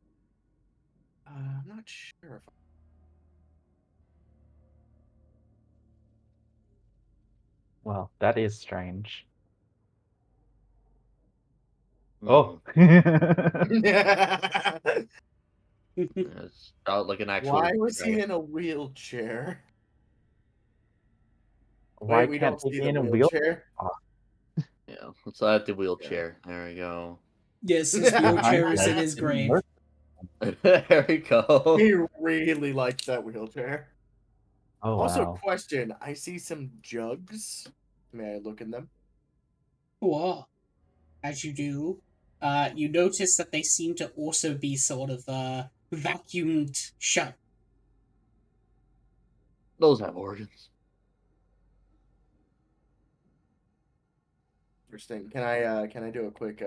I'm not sure if Well, that is strange. Hmm. Oh. It's about like an actual. Why was he dragon. in a wheelchair? Why Wait, we can't don't they see be the in a wheel? wheelchair. Yeah, let's add the wheelchair. There we go. Yes, his Behind wheelchair is you, in his it didn't grave. work. There we go. He really likes that wheelchair. Oh Also, wow. question: I see some jugs. May I look in them? Well, as you do, you notice that they seem to also be sort of vacuumed shut. Those have organs. Interesting. Can I do a quick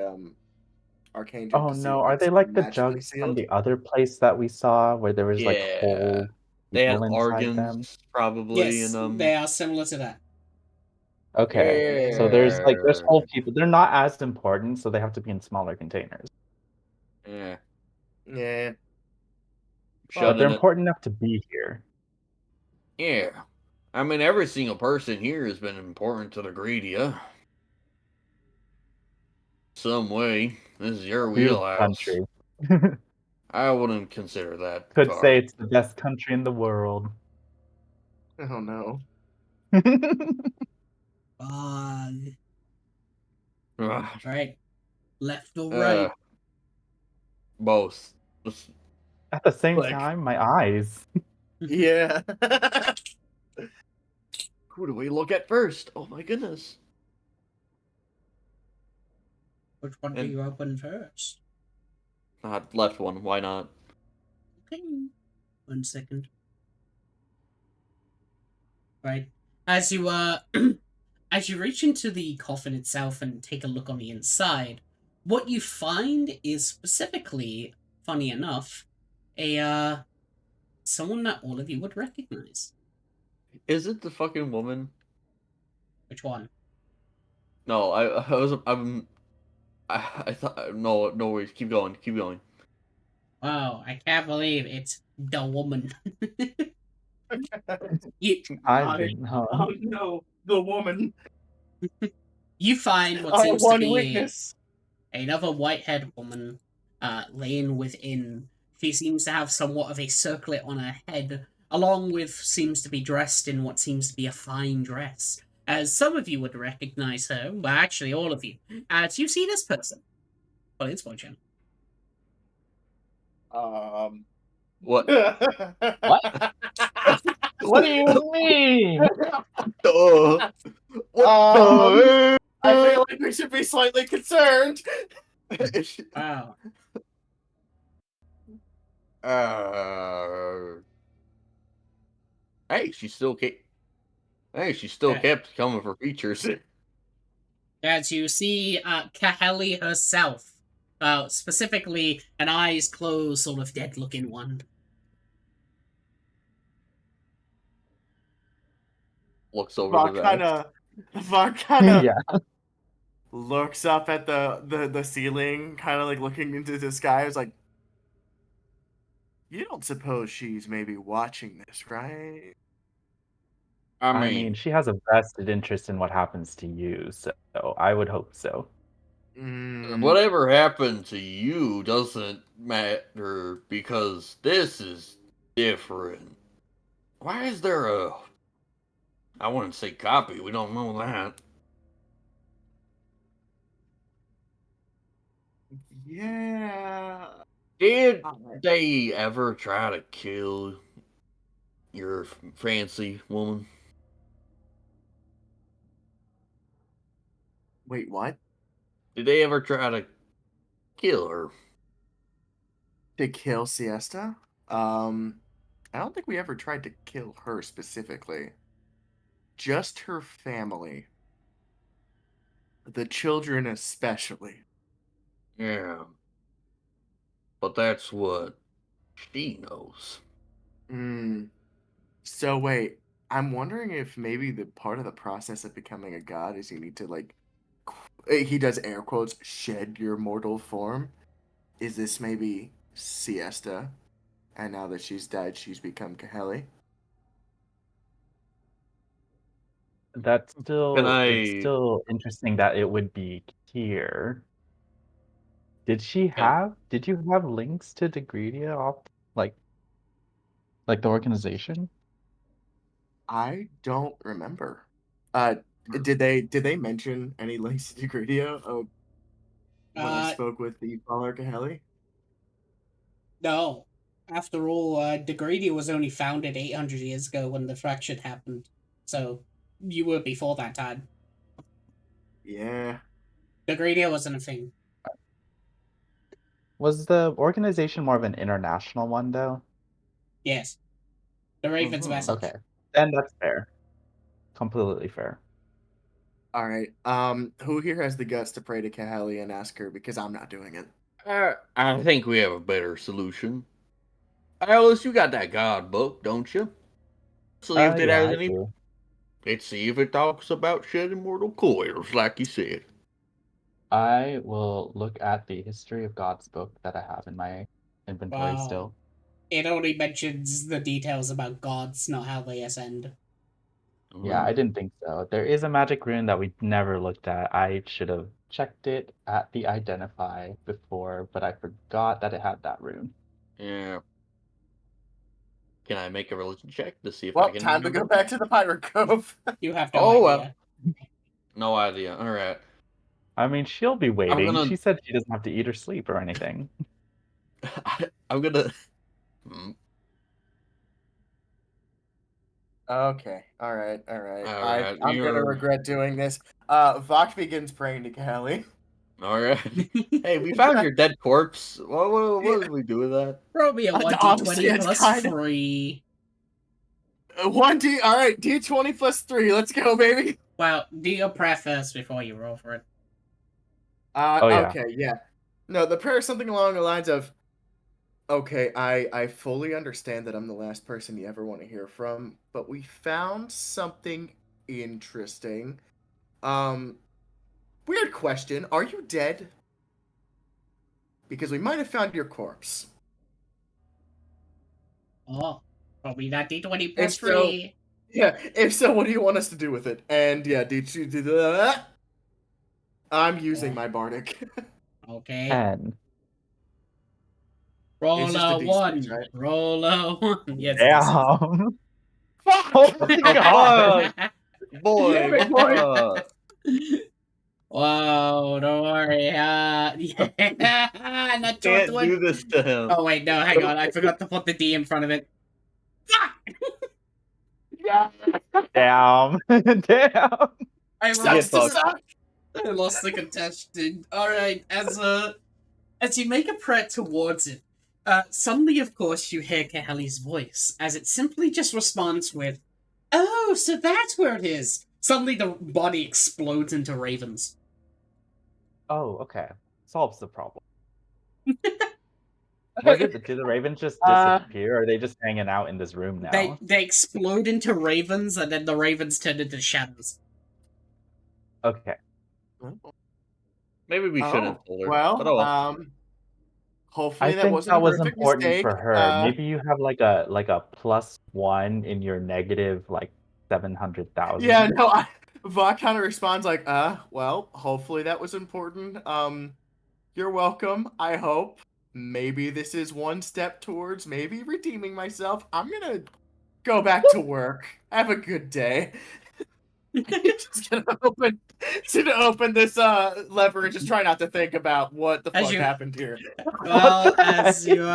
arcane check Oh to see if no, are it's they like the magically jugs from sealed? the other place that we saw where there was like Yeah, whole they had people inside them? organs probably in Yes, them. they are similar to that. Okay. So there's Yeah, whole people. They're not as important, so they have to be in smaller containers. yeah. Yeah. But Shoved they're in it. important enough to be here. Yeah. I mean, every single person here has been important to the Greedia. Some way. This is your We're the wheelhouse. country. I wouldn't consider that Could say far. it's the best country in the world. Oh no. Ugh, Right, left or uh, right? both. Just At the same Click. time, my eyes. Yeah. who do we look at first? Oh my goodness. Which one do And you open first? left one. Why not? Okay, 1 second. Right, as you as you reach into the coffin itself and take a look on the inside, what you find is specifically, funny enough, a someone that all of you would recognize. Is it the fucking woman? Which one? No, I thought no, no worries. Keep going. Keep going. Wow, I can't believe it's the woman. you I didn't, huh? Oh no, the woman. you find what Our seems to one be weakness. another white-haired woman laying within. She seems to have somewhat of a circlet on her head, along with seems to be dressed in what seems to be a fine dress. As some of you would recognize her, well, actually all of you, as you see this person. Well, it's one channel. What? What? What do you mean? What Um, the? I feel like we should be slightly concerned. Wow. Uh, hey, she still kept. Hey, she still Yeah. kept coming for features. As you see, Kaheli herself, specifically an eyes closed, sort of dead-looking one. Looks over the vest. Vok kind of Yeah. looks up at the ceiling, kind of like looking into the sky. It's like, you don't suppose she's maybe watching this, right? I I mean, mean, she has a vested interest in what happens to you, so I would hope so. whatever happened to you doesn't matter because this is different. Why is there a? I wouldn't say copy. We don't know that. Yeah. Did Alright. they ever try to kill your fancy woman? Wait, what? Did they ever try to kill her? To kill Siesta? I don't think we ever tried to kill her specifically. Just her family. The children especially. Yeah, but that's what she knows. So wait, I'm wondering if maybe the part of the process of becoming a god is you need to like he does air quotes shed your mortal form. Is this maybe Siesta? And now that she's dead, she's become Kaheli? That's Can it's I? still interesting that it would be here. Did you have links to Degredia off like the organization? I don't remember. Did they mention any links to Degredia when I Uh, spoke with the follower Kaheli? no. After all, Degradia was only founded 800 years ago when the fraction happened. So, you were before that time. Yeah. Degradia wasn't a thing. Was the organization more of an international one though? Yes. The Raven's Mhm. Okay. message. Then that's fair. Completely fair. All right. Who here has the guts to pray to Kaheli and ask her because I'm not doing it. I think we have a better solution. Alice, you got that God book, don't you? See if it Yeah, has I any. do. Let's see if it talks about shedding mortal coils, like you said. I will look at the History of Gods book that I have in my inventory Wow. still. It only mentions the details about gods, not how they ascend. Yeah, I didn't think so. There is a magic rune that we never looked at. I should have checked it at the identify before, but I forgot that it had that rune. Yeah. Can I make a religion check to see if I Well, can time to remember? go back to the Pirate Cove. You have no Oh well, idea. no idea. All right, I mean, she'll be I'm waiting. gonna. She said she doesn't have to eat or sleep or anything. I'm gonna. Hmm, Okay. All right. All right. all I right, I'm gonna you're regret doing this. Vok begins praying to Kaheli. all right. Hey, we found your dead corpse. What Yeah, did we do with that? Roll me a 1d20 honestly, it's plus kind of 3. 1D. All right, D20 plus 3. Let's go, baby. Well, do your prayer first before you roll for it. Oh yeah. Okay, yeah. No, the prayer is something along the lines of, okay, I fully understand that I'm the last person you ever want to hear from, but we found something interesting. Um, Weird question. Are you dead? Because we might have found your corpse. Oh, roll me that d20 If plus so, 3. yeah. If so, what do you want us to do with it? And yeah, did you do that? I'm using my bardic. Okay. 10. It's Roll just a a D6, 1. right? Roll a 1. Yes, D6. Damn. Fuck! Oh my god. Fuck, boy, Damn it, boy. fuck. Whoa, don't worry. Yeah, not Can't 21. do this to him. Oh wait, no, hang on. I forgot to put the D in front of it. Damn. Damn. I Get fucked. I lost the contestant. All right, as you make a prayer towards it, suddenly, of course, you hear Kaheli's voice as it simply just responds with, "Oh, so that's where it is." Suddenly, the body explodes into ravens. Oh, okay. Solves the problem. Do the ravens just disappear, or are they just hanging out in this room now? They explode into ravens, and then the ravens turn into shadows. Okay. Maybe we shouldn't have told her. Well, but oh well. hopefully I that think wasn't that a was horrific important mistake. for her. Maybe you have like a +1 in your negative, like 700,000. Yeah, no, Vok kind of responds like, well, hopefully that was important. You're welcome, I hope. Maybe this is one step towards maybe redeeming myself. I'm gonna go back to work. Have a good day. Just gonna open this lever and just try not to think about what the fuck happened here. Well, as you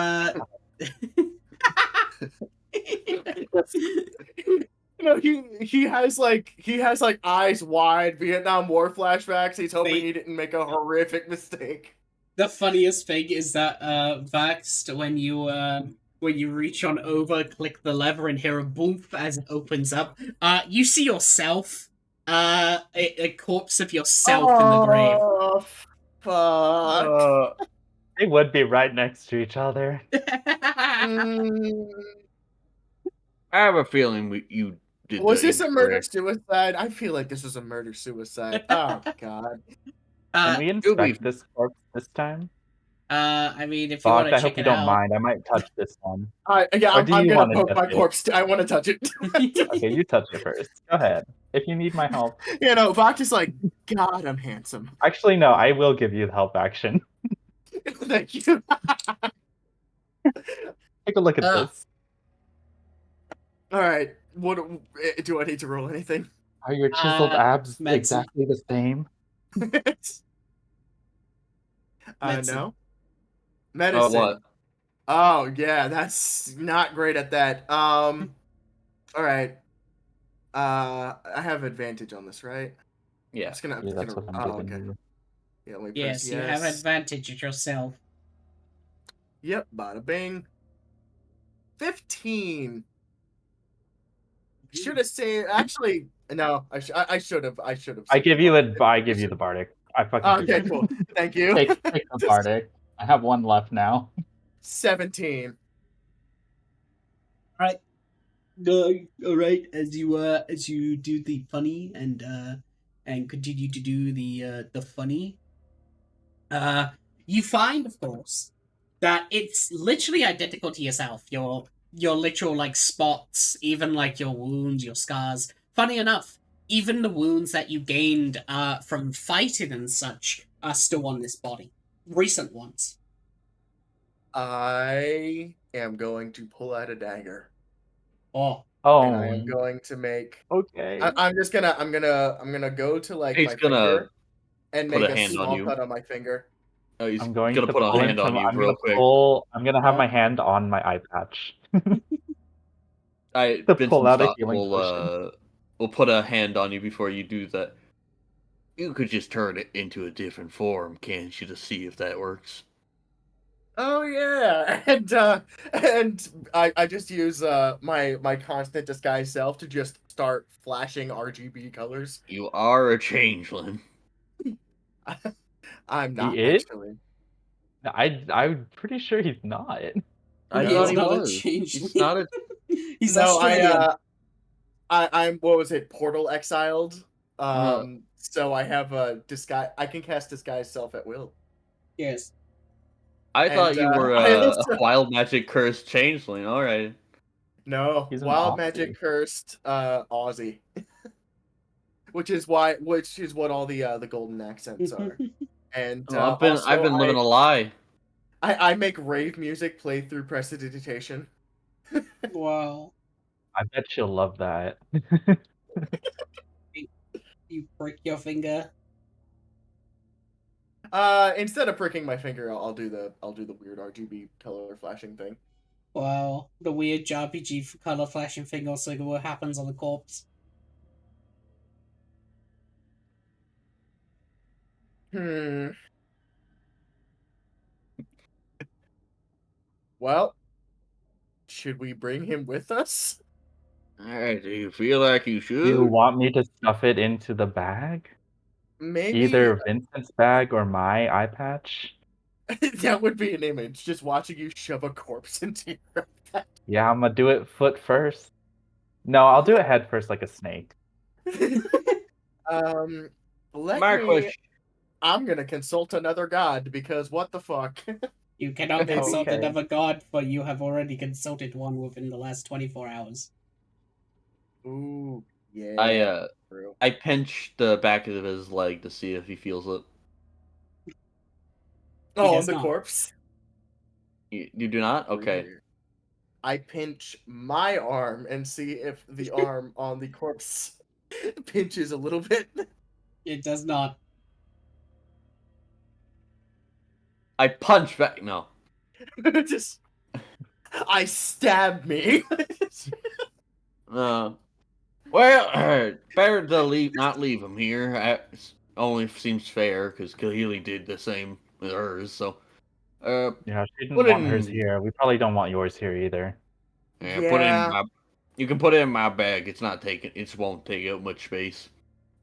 You know, he has like eyes wide Vietnam War flashbacks. He's hoping he didn't make a horrific mistake. The funniest thing is that Vaxed, when you reach on over, click the lever and hear a boom as it opens up, you see yourself, a corpse of yourself in the grave. Oh fuck. They would be right next to each other. I have a feeling you did. Was this a murder-suicide? I feel like this was a murder-suicide. Oh god. Can we inspect this corpse this time? I mean, if you want to check I hope you don't mind. I might touch this one. Yeah, Or do I'm you gonna want poke my corpse. I want to touch it. Okay, you touch it first. Go ahead. If you need my help. You know, Vok is like, God, I'm handsome. Actually, no, I will give you the help action. Thank you. Take a look at this. All right. What do I need to roll anything? Are your chiseled abs medicine. exactly the same? No. Medicine. What? Oh yeah, that's not great at that. All right. I have advantage on this, right? Yeah. I'm just gonna. Yeah, that's what I'm giving you. Yeah, let me Yes, press you have advantage at yourself. Yep, bada bing. 15. Should have said. Actually, no. I should have. I give you the bardic. I fucking. Okay, cool. Thank you. Take the bardic. I have one left now. 17. All right. As you do the funny and continue to do the funny, you find, of course, that it's literally identical to yourself. Your literal like spots, even like your wounds, your scars. Funny enough, even the wounds that you gained from fighting and such are still on this body. Recent ones. I am going to pull out a dagger. Oh. And I am going to make. Okay. I'm gonna go to like He's my gonna finger and put make a a hand on small you. cut on my finger. Oh, he's I'm going gonna to put a pull hand on you real quick. I'm gonna have my hand on my eye patch. Vincent, pull out a stop. healing potion. We'll put a hand on you before you do that. You could just turn it into a different form, can't you, to see if that works? Oh yeah, and I just use my constant disguise self to just start flashing RGB colors. You are a changeling. I'm not He is? actually. I'm pretty sure he's not. I He's thought he not a was. changeling. He's not a. He's No, Australian. I'm what was it? Portal exiled. So I have a disguise. I can cast disguise self at will. Yes. I thought you were I a also- wild magic cursed changeling. All right. No, He's an wild Aussie. magic cursed Aussie. which is what all the golden accents are. And I've been living a lie. I make rave music play through prestidigitation. Wow. I bet she'll love that. You break your finger. Instead of pricking my finger, I'll do the weird RGB color flashing thing. Wow, the weird JRPG for color flashing thing also what happens on the corpse. Well, should we bring him with us? Alright, do you feel like you Do you should? want me to stuff it into the bag? Maybe Either Vincent's bag or my eye patch? that would be an image, just watching you shove a corpse into your back. Yeah, I'm gonna do it foot first. No, I'll do it head first like a snake. My question. I'm gonna consult another god because what the fuck? You cannot consult Okay. another god, for you have already consulted one within the last 24 hours. Ooh, yeah. True. I pinch the back of his leg to see if he feels it. Oh, on does the not. corpse? You do not? Okay. Weird. I pinch my arm and see if the arm on the corpse pinches a little bit. It does not. I punch back. No. Just, I stab me. Well, better to not leave him here. Only seems fair because Kahili did the same with hers. So, Yeah, she put didn't it want hers in. here. We probably don't want yours here either. Yeah, put it in Yeah. my. You can put it in my bag. It's not taking. It won't take up much space.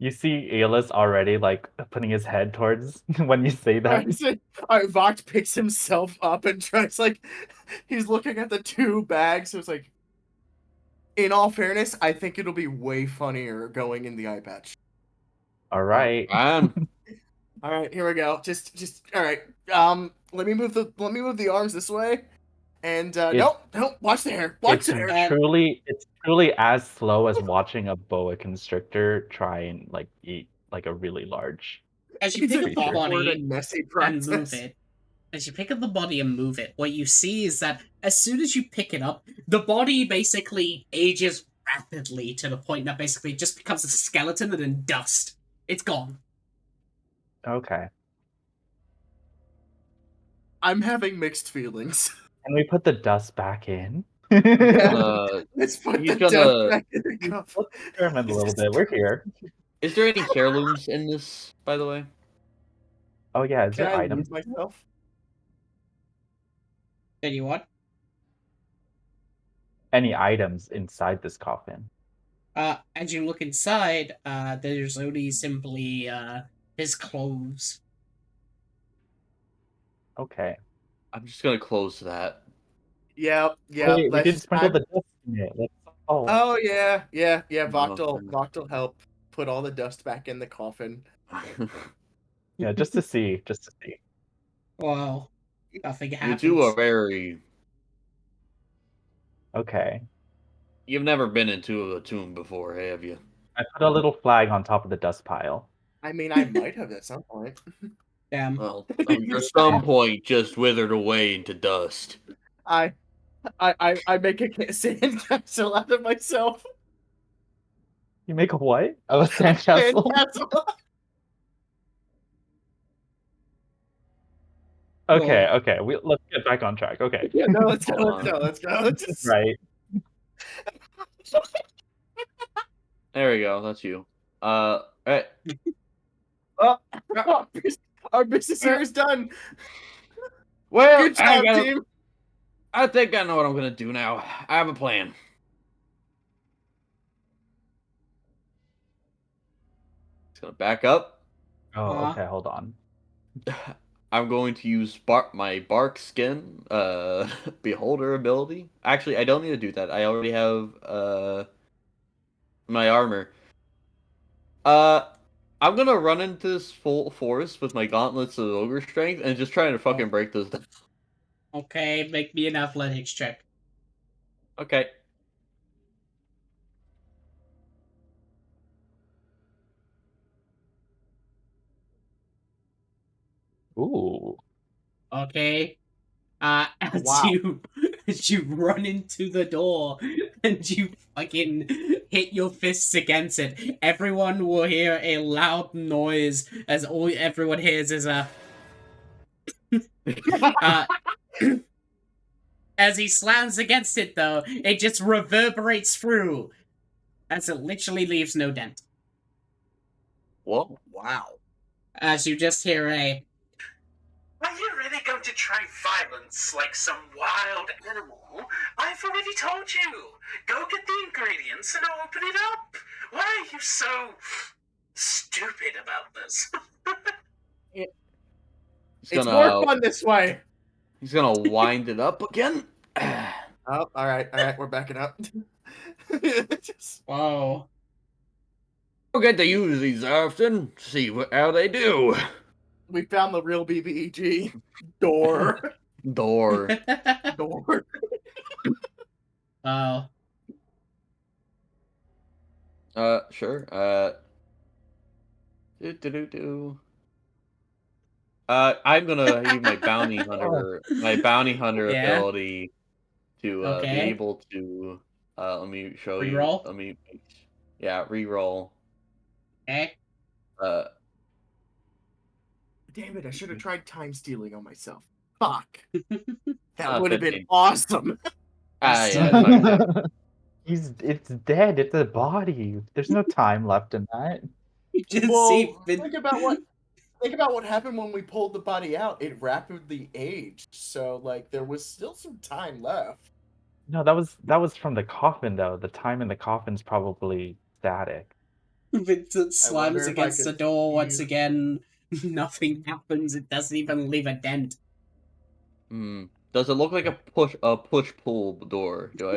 You see Aeolus already like putting his head towards when you say that. Alright, Vogt picks himself up and tries, like, he's looking at the two bags, so it's like, in all fairness, I think it'll be way funnier going in the eye patch. All right. Fine. Alright, here we go. Just alright. Let me move the arms this way. And nope, watch the hair. Watch the hair. It's truly as slow as watching a boa constrictor try and like eat like a really large. As you It's pick an up the awkward body and messy and move process. it, what you see is that as soon as you pick it up, the body basically ages rapidly to the point that basically it just becomes a skeleton and then dust. It's gone. Okay. I'm having mixed feelings. Can we put the dust back in? Let's put he's the gonna- dust back in the cup. Let's experiment a little bit. We're here. Is there any heirlooms in this, by the way? Oh yeah, is Can there I items? mute myself? Tell you what, Any items inside this coffin? as you look inside, there's only simply his clothes. Okay. I'm just gonna close that. Yeah. Hey, we did sprinkle the dust in it. That's all. Oh yeah. Oh, Voct'll help put all the dust back in the coffin. Yeah, just to see. Wow, nothing You happens. two are very. Okay. You've never been into a tomb before, have you? I put a little flag on top of the dust pile. I mean, I might have at some point. Damn. Well, at some point, just withered away into dust. I make a sandcastle out of myself. You make a what? Oh, a sandcastle? Sandcastle. Okay. Let's get back on track. Okay. Yeah, no, let's go. Just... Right. There we go. That's you. Alright. Oh, our business here is done. Well, Good job, team. I think I know what I'm gonna do now. I have a plan. Just gonna back up. Oh, okay. Hold on. I'm going to use my bark skin beholder ability. Actually, I don't need to do that. I already have my armor. I'm gonna run into this full forest with my gauntlets of ogre strength and just trying to fucking break this down. Okay, make me an athletics check. Okay. Ooh. Okay. As Wow. you run into the door and you fucking hit your fists against it, everyone will hear a loud noise as all everyone hears is a Uh, as he slams against it, though, it just reverberates through, as it literally leaves no dent. Whoa. Wow. As you just hear a, Are you really going to try violence like some wild animal? I've already told you. Go get the ingredients and open it up. Why are you so stupid about this? It's more fun this way. He's gonna wind it up again. Oh, all right, we're backing up. whoa. Don't get to use these often. See how they do. We found the real BBEG door. Door. Door. Oh. Sure. I'm gonna use my bounty hunter, Yeah. ability to be Okay. able to. Let me show Reroll? you. Let me. Yeah, reroll. Okay. Damn it! I should have tried time stealing on myself. Fuck. That Ah, would have been 15. awesome. Yeah, it's not good. It's dead. It's a body. There's no time left in that. You just Well, see think about what happened when we pulled the body out. It rapidly aged, so like there was still some time left. No, that was from the coffin though. The time in the coffin's probably static. Vincent I wonder slams if I against the could door once use- again. Nothing happens. It doesn't even leave a dent. Does it look like a push pull door? Do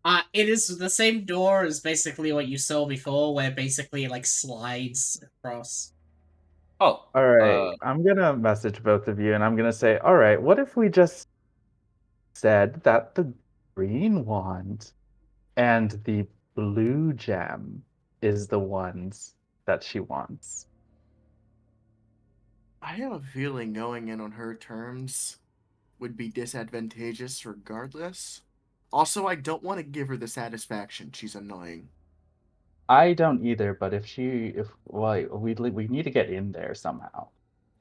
I? It is the same door as basically what you saw before, where basically it, like, slides across. Oh. All right, I'm gonna message both of you, and I'm gonna say, all right, what if we just said that the green wand and the blue gem is the ones that she wants? I have a feeling going in on her terms would be disadvantageous regardless. Also, I don't want to give her the satisfaction. She's annoying. I don't either, but if well, we need to get in there somehow,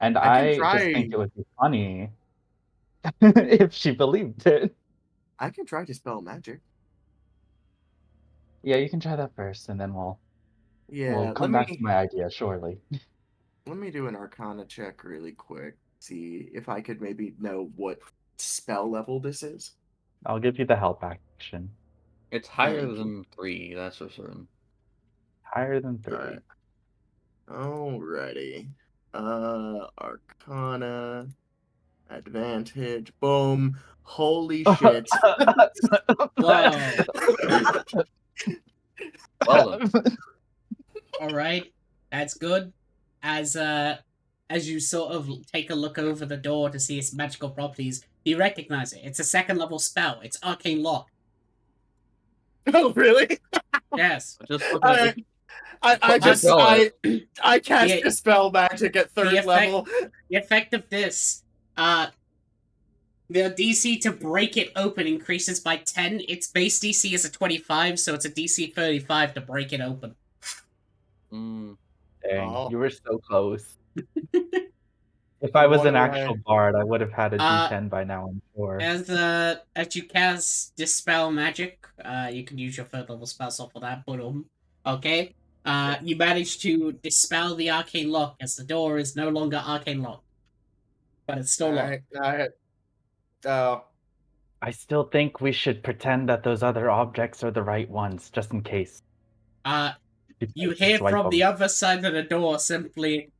and I can I just think try. it would be funny if she believed it. I can try to spell magic. Yeah, you can try that first, and then we'll Yeah, come back to my idea, surely. let me do an Arcana check really quick. See if I could maybe know what spell level this is. I'll give you the help action. It's higher Thank you. than 3. That's for certain. Higher than 3. Alright. Alrighty. Arcana. Advantage. Boom. Holy shit. Whoa. Well then. All right, that's good. As you sort of take a look over the door to see its magical properties, you recognize it. It's a second level spell. It's Arcane Lock. Oh, really? Yes. Just looking at this. I cast The- Dispel Magic at third level. The effect of this, the DC to break it open increases by 10. Its base DC is a 25, so it's a DC 35 to break it open. Mm. Dang, Oh. you were so close. If I was an actual bard, I would have had a D10 by now, I'm sure. As you cast Dispel Magic, you can use your third level spell slot for that, but okay. You manage to dispel the arcane lock as the door is no longer arcane lock. But it's still locked. Alright. Oh. I still think we should pretend that those other objects are the right ones, just in case. You hear from the other side of the door simply,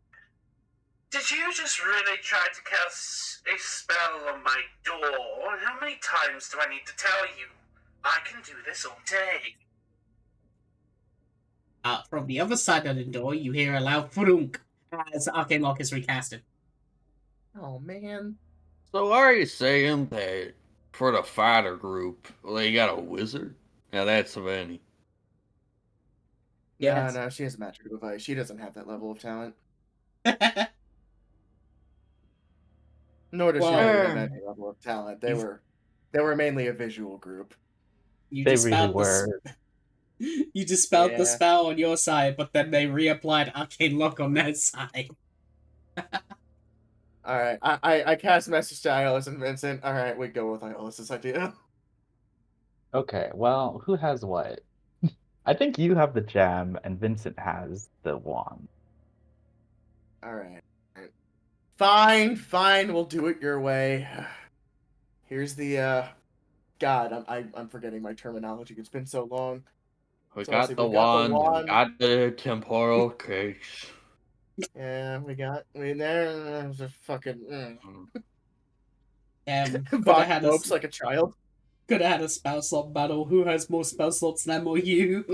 Did you just really try to cast a spell on my door? How many times do I need to tell you? I can do this all day. From the other side of the door, you hear a loud thunk as arcane lock is recasted. Oh, man. So are you saying that for the fighter group, they got a wizard? Now that's Savannah. Yes. No, she has a magical device. She doesn't have that level of talent. Nor does she have that level of talent. They were mainly a visual group. They really were. You dispelled the spell on your side, but then they reapplied arcane lock on their side. Alright, I cast message to Iolus and Vincent. Alright, we go with Iolus's idea. Okay, well, who has what? I think you have the gem and Vincent has the wand. Alright. Fine, we'll do it your way. Here's the, God, I'm forgetting my terminology. It's been so long. We So got the we got the wand, we wand. got the temporal case. Yeah, there's a fucking Could Bach have had mopes like a child. could have had a spell slot battle. Who has more spell slots than them or you?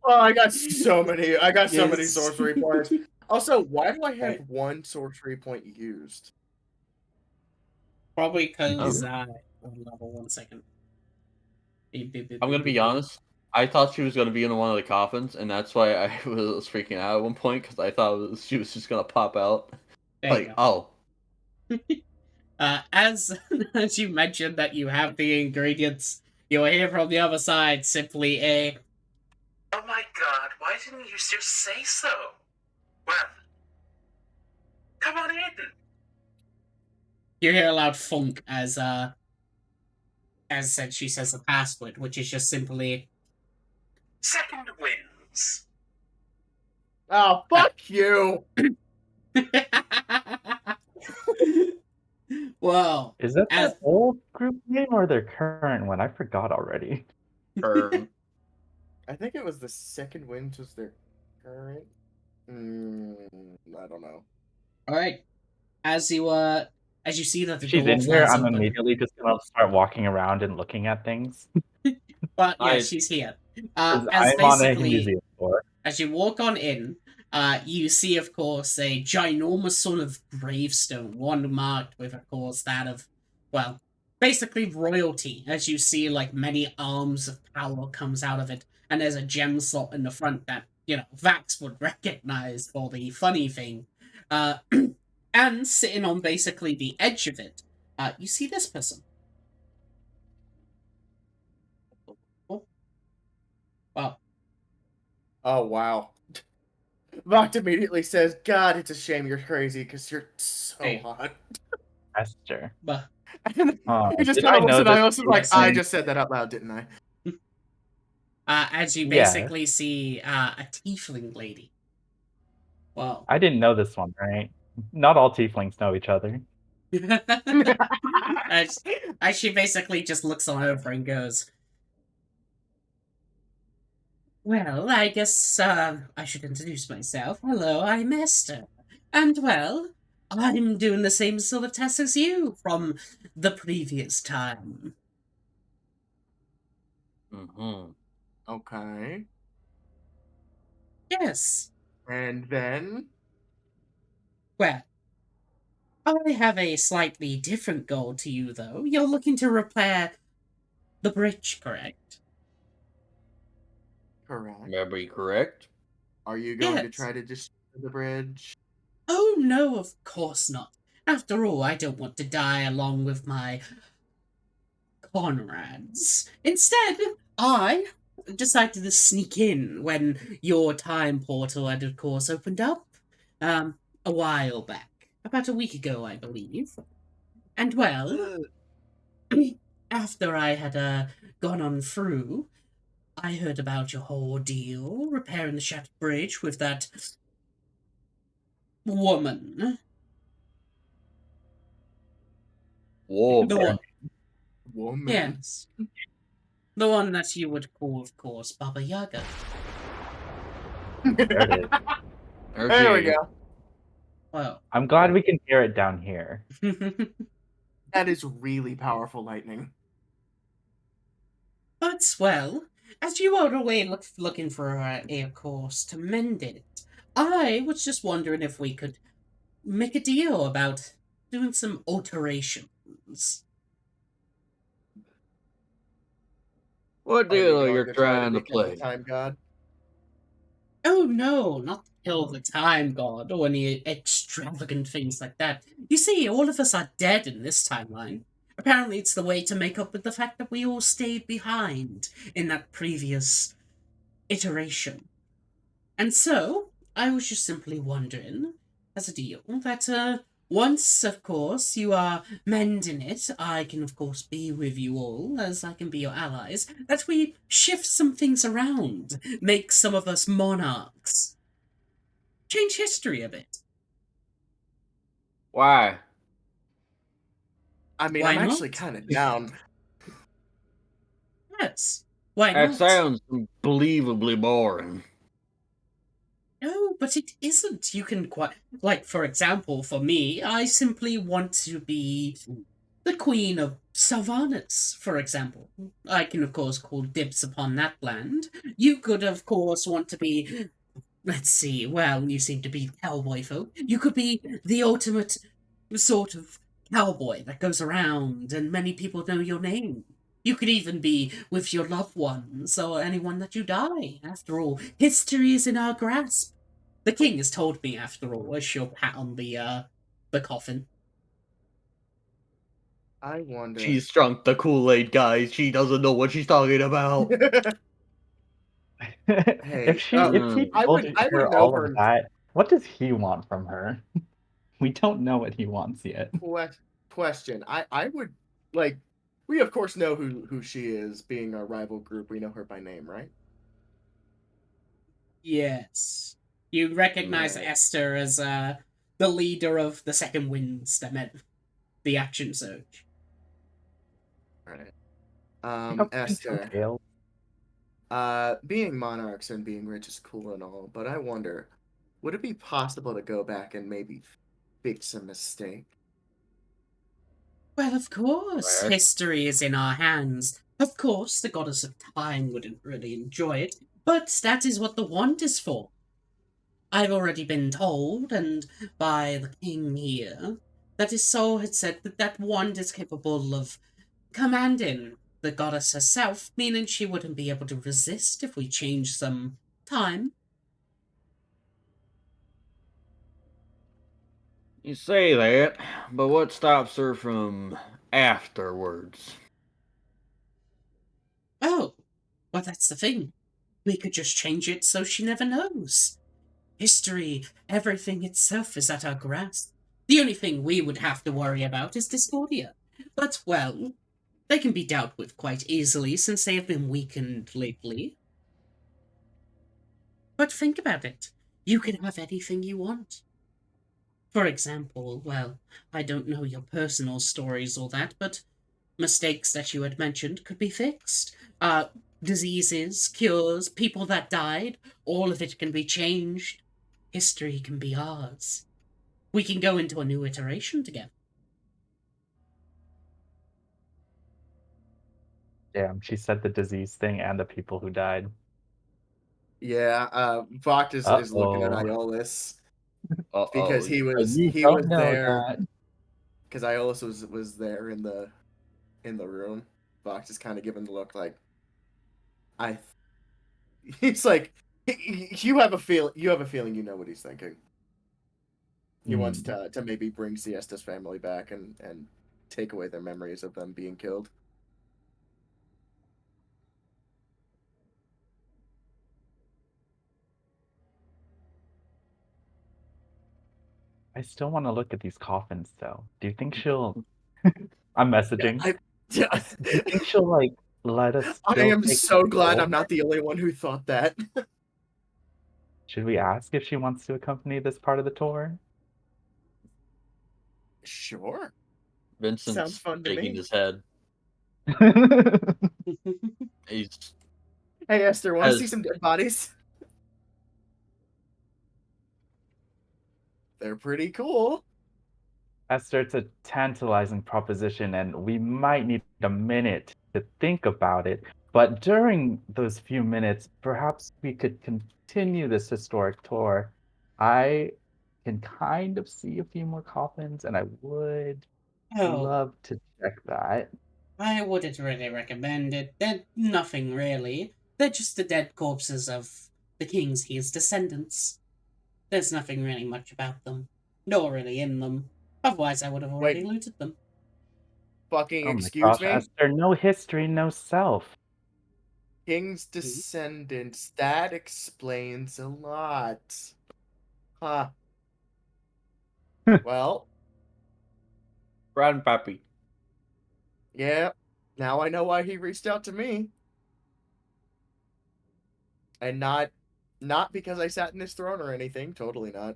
Oh, I got so many. I got so many Yes. sorcery points. Also, why do I have Right. one sorcery point used? Probably because Oh. level 1 second. I'm gonna be honest. I thought she was gonna be in one of the coffins, and that's why I was freaking out at one point because I thought she was just gonna pop out. There you Like, go. oh, As as you mentioned that you have the ingredients, you'll hear from the other side simply a Oh my god, why didn't you just say so? Well, come on in. you hear a loud funk as said she says the password, which is just simply Second wins. Oh, fuck you! well, Is that as their old group name or their current one? I forgot already. turn. I think it was the second wind was their current. I don't know. all right, as you see that the She's door in here, flies I'm open. immediately just gonna start walking around and looking at things. But yeah, I- she's here. 'Cause As I'm on a basically, museum floor. as you walk on in, you see, of course, a ginormous sort of gravestone, one marked with, of course, that of, well, basically royalty. As you see, like many arms of power comes out of it, and there's a gem slot in the front that Vax would recognize for the funny thing. And sitting on basically the edge of it, you see this person. Oh, well, Oh, wow. Voct immediately says, God, it's a shame you're crazy because you're so Hey. hot. Esther. but And he just Did kind I of looks know at this Ios and like, I person? just said that out loud, didn't I? as you Yeah. basically see a tiefling lady. Well, I didn't know this one, right? Not all tieflings know each other. as she basically just looks on over and goes, well, I guess I should introduce myself. Hello, I'm Esther. And well, I'm doing the same sort of test as you from the previous time. Mm-hmm. Okay. Yes. And then? Well, I have a slightly different goal to you, though. You're looking to repair the bridge, correct? Correct. Memory correct? Are you going to Yes. try to destroy the bridge? Oh, no, of course not. After all, I don't want to die along with my comrades. Instead, I decided to sneak in when your time portal had, of course, opened up. A while back. About a week ago, I believe. And, well, after I had gone on through, I heard about your whole ordeal, repairing the shattered bridge with that woman. Whoa, The one, Woman. yes. The one that you would call, of course, Baba Yaga. There it is. There we go. Well, I'm glad we can hear it down here. That is really powerful lightning. but, well, as you are away looking for a course to mend it, I was just wondering if we could make a deal about doing some alterations. what Are you deal are going you to try trying to become the play? time god? Oh no, not to kill the time god or any extravagant things like that. You see, all of us are dead in this timeline. Apparently, it's the way to make up with the fact that we all stayed behind in that previous iteration. And so, I was just simply wondering as a deal that once, of course, you are mending it, I can, of course, be with you all, as I can be your allies, that we shift some things around, make some of us monarchs, change history a bit. Why? I mean, Why I'm actually not? kind of down. Yes. Why That not? sounds unbelievably boring. No, but it isn't. You can quite, like, for example, for me, I simply want to be the Queen of Sylvanas, for example. I can, of course, call dibs upon that land. You could, of course, want to be, let's see, well, you seem to be cowboy folk. You could be the ultimate sort of cowboy that goes around and many people know your name. You could even be with your loved ones or anyone that you die. After all, history is in our grasp. The king has told me, after all, as she'll pat on the coffin. I wonder. She's drunk the Kool-Aid, guys. She doesn't know what she's talking about. If he I told would her know all her. of that, what does he want from her? We don't know what he wants yet. Question. I would like. We of course know who she is. Being our rival group, we know her by name, right? Yes. You recognize Right. Esther as the leader of the Second Winds that met the action surge. Right. Pick up Esther. tails. Being monarchs and being rich is cool and all, but I wonder, would it be possible to go back and maybe fix a mistake? Well, of course, Right. history is in our hands. Of course, the goddess of time wouldn't really enjoy it, but that is what the wand is for. I've already been told, and by the king here, that his soul had said that that wand is capable of commanding the goddess herself, meaning she wouldn't be able to resist if we change some time. You say that, but what stops her from afterwards? Oh, well, that's the thing. We could just change it so she never knows. History, everything itself is at our grasp. The only thing we would have to worry about is Discordia. But, well, they can be dealt with quite easily since they have been weakened lately. But think about it. You can have anything you want. For example, well, I don't know your personal stories or that, but mistakes that you had mentioned could be fixed. Diseases, cures, people that died, all of it can be changed. History can be ours. We can go into a new iteration together. Damn, she said the disease thing and the people who died. Yeah, Voct is looking at Uh-oh. Iolus because Uh-oh. You he was don't know there that. because Iolus was there in the room. Voct is kind of giving the look like I. He's like you have a feeling you know what he's thinking. He wants to maybe bring Siesta's family back and take away their memories of them being killed. I still want to look at these coffins, though. Do you think she'll... I'm messaging. Yeah, Do you think she'll, like, let us I still am take so glad control? I'm not the only one who thought that. Should we ask if she wants to accompany this part of the tour? Sure. Sounds Vincent's fun to shaking me. his head. He's Hey Esther, want to see has some dead bodies? They're pretty cool. Esther, it's a tantalizing proposition, and we might need a minute to think about it. But during those few minutes, perhaps we could continue this historic tour. I can kind of see a few more coffins, and I would Oh, love to check that. I wouldn't really recommend it. They're nothing really. They're just the dead corpses of the kings his descendants. There's nothing really much about them, nor really in them. Otherwise, I would have already Wait, looted them. fucking Oh my excuse gosh, me? Esther, no history, no self. King's descendants. That explains a lot. Huh. Well, Grandpappy. yeah. Now I know why he reached out to me. And not because I sat in his throne or anything. Totally not.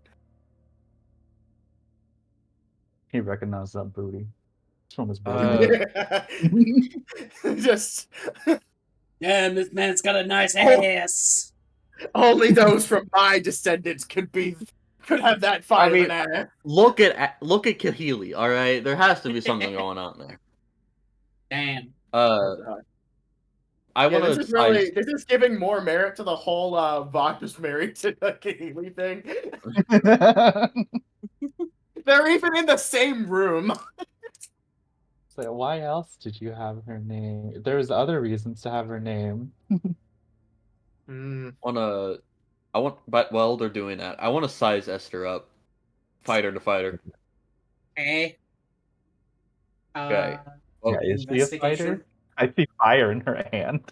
He recognized that booty. It's from his Uh, brother. Just Damn, this man's got a nice ass. only those from my descendants could have that fine I of an ass. look at Kahili. All right, there has to be something going on there. Damn. I Yeah, want to size. this is giving more merit to the whole Vok just married to the Keely thing. They're even in the same room. So why else did you have her name? There's other reasons to have her name. But while they're doing that, I want to size Esther up, fighter to fighter. Okay. Okay. Yeah, is she a fighter? I see fire in her hand.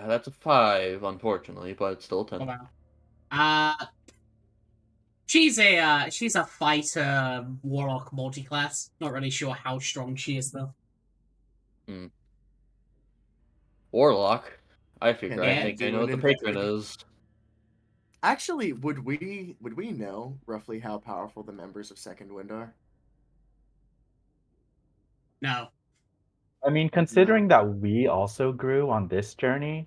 That's a 5, unfortunately, but it's still a 10. Oh, wow. She's a fighter warlock multi-class. Not really sure how strong she is though. Warlock. I figure. Yeah, I think I know what the patron is. Actually, would we know roughly how powerful the members of Second Wind are? No. I mean, considering that we also grew on this journey,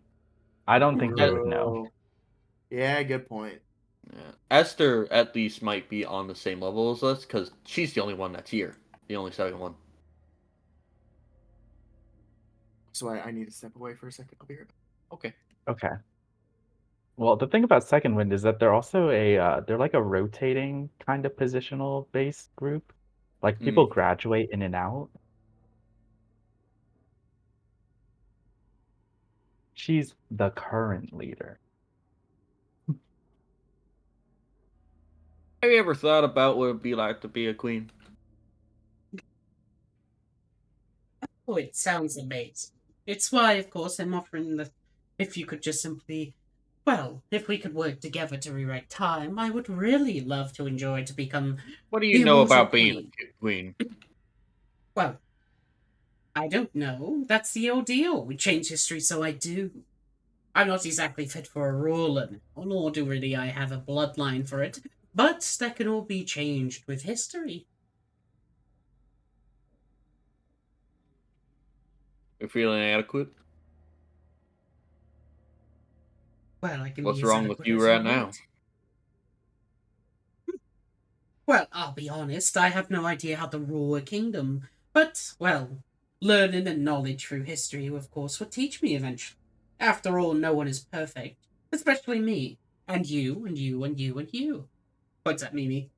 I don't think we would know. Yeah, good point. Yeah. Esther at least might be on the same level as us because she's the only one that's here. The only second one. So I need to step away for a second. I'll be right back. Okay. Okay. Well, the thing about Second Wind is that they're also they're like a rotating kind of positional based group. Like people graduate in and out. She's the current leader. Have you ever thought about what it'd be like to be a queen? Oh, it sounds amazing. It's why, of course, I'm offering the. If you could just simply. Well, if we could work together to rewrite time, I would really love to enjoy to become. What do the you know immortal about being queen. a queen? Well, I don't know. That's the ordeal. We change history, so I do. I'm not exactly fit for a ruler now, nor do really I have a bloodline for it, but that can all be changed with history. You're feeling inadequate? Well, I can What's be as wrong with adequate you as you right now? want. Well, I'll be honest, I have no idea how to rule a kingdom, but, well, learning and knowledge through history, of course, would teach me eventually. After all, no one is perfect, especially me, and you, and you, and you, and you. What's that, Mimi?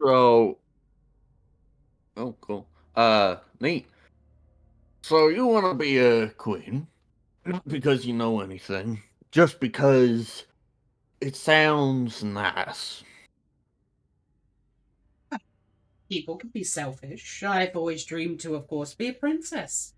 So, oh, cool. Neat. So you want to be a queen, not because you know anything, just because it sounds nice. People can be selfish. I've always dreamed to, of course, be a princess.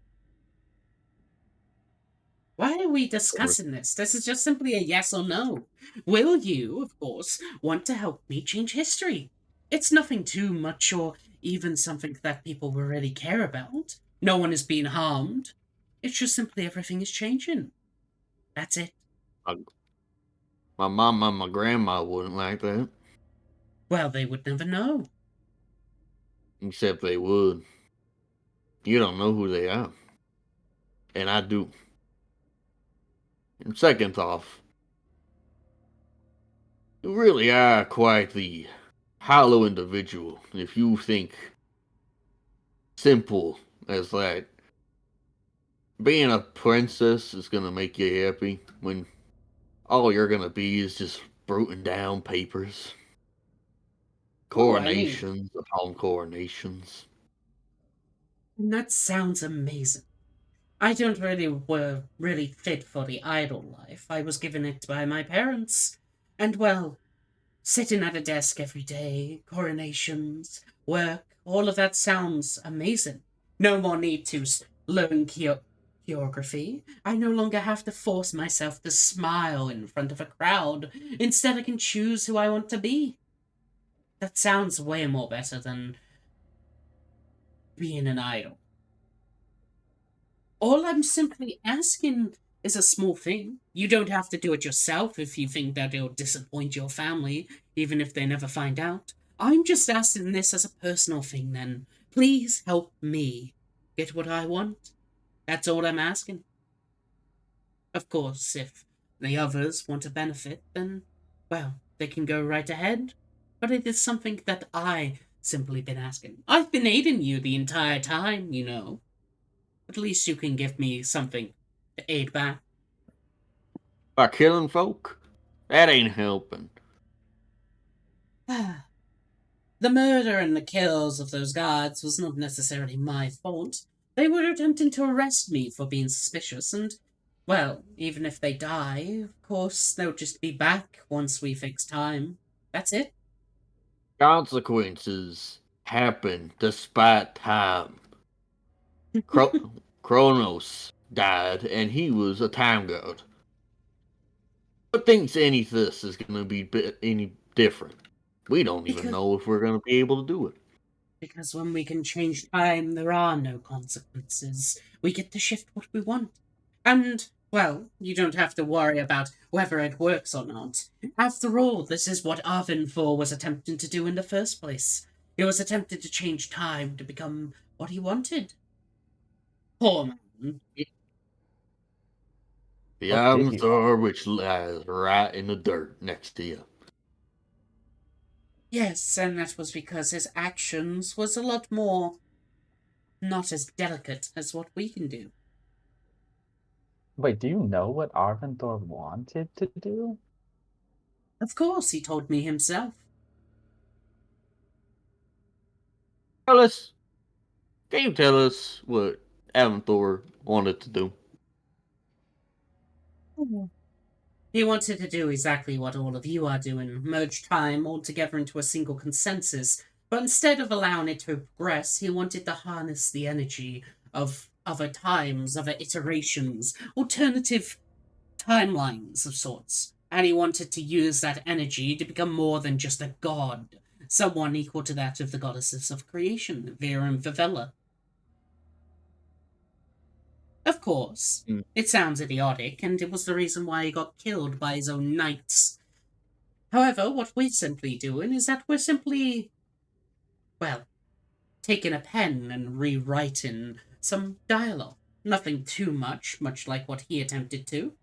Why are we discussing this? This is just simply a yes or no. Will you, of course, want to help me change history? It's nothing too much or even something that people will really care about. No one is being harmed. It's just simply everything is changing. That's it. My mom and my grandma wouldn't like that, Well, they would never know. except they would. You don't know who they are, and I do. And second off, you really are quite the hollow individual if you think simple as that. Being a princess is gonna make you happy when all you're gonna be is just bruting down papers. Oh, I mean, Coronations upon coronations. that sounds amazing. I don't really fit for the idle life. I was given it by my parents. And well, sitting at a desk every day, coronations, work, all of that sounds amazing. No more need to learn choreography. I no longer have to force myself to smile in front of a crowd. Instead, I can choose who I want to be. That sounds way more better than being an idol. All I'm simply asking is a small thing. You don't have to do it yourself if you think that it'll disappoint your family, even if they never find out. I'm just asking this as a personal thing then. Please help me get what I want. That's all I'm asking. Of course, if the others want to benefit, then, well, they can go right ahead. But it is something that I simply been asking. I've been aiding you the entire time, you know. At least you can give me something to aid back. By killing folk? That ain't helping. The murder and the kills of those guards was not necessarily my fault. They were attempting to arrest me for being suspicious, and, well, even if they die, of course, they'll just be back once we fix time. That's it. Consequences happen despite time. Kronos died, and he was a time god. What thinks any of this is going to be any different? We don't even Because, know if we're going to be able to do it. because when we can change time, there are no consequences. We get to shift what we want. And, well, you don't have to worry about whether it works or not. After all, this is what Arvin IV was attempting to do in the first place. He was attempting to change time to become what he wanted. Poor man. The What did he Avatar which lies right in the dirt next to you. Yes, and that was because his actions was a lot more not as delicate as what we can do. Wait, do you know what Arventhor wanted to do? Of course, he told me himself. Tell us, can you tell us what Avatar wanted to do? He wanted to do exactly what all of you are doing, merge time all together into a single consensus. But instead of allowing it to progress, he wanted to harness the energy of other times, other iterations, alternative timelines of sorts. And he wanted to use that energy to become more than just a god, someone equal to that of the goddesses of creation, Vera and Vivella. Of course, Mm. it sounds idiotic, and it was the reason why he got killed by his own knights. However, what we're simply doing is that we're simply, well, taking a pen and rewriting some dialogue. Nothing too much like what he attempted to.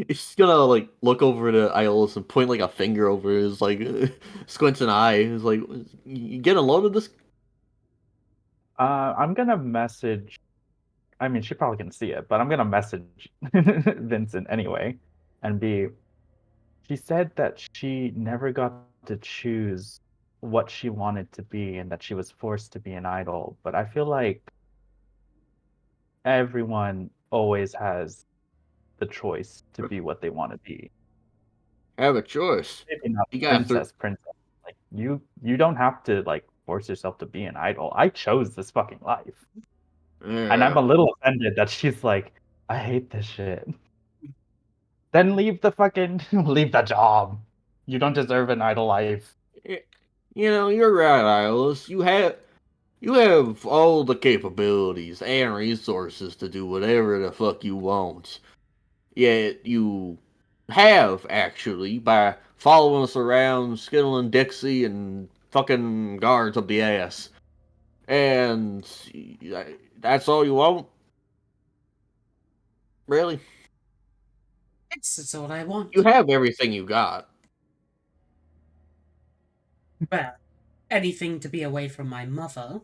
He's gonna like look over to Iolus and point like a finger over his like squints an eye. He's like, "You get a load of this?" I'm gonna message. I mean, she probably can see it, but I'm gonna message Vincent anyway, and be. She said that she never got to choose what she wanted to be, and that she was forced to be an idol. But I feel like everyone always has the choice to be what they want to be. Have a choice. Maybe not You got princess. Like you don't have to like force yourself to be an idol. I chose this fucking life. And I'm a little offended that she's like, I hate this shit. Then leave the fucking leave the job. You don't deserve an idol life. You know, you're right, Iolus. You have all the capabilities and resources to do whatever the fuck you want. Yet you have actually by following us around, skittling Dixie and fucking guards up the ass. And that's all you want? Really? Yes, that's all I want. You have everything you got. Well, anything to be away from my mother.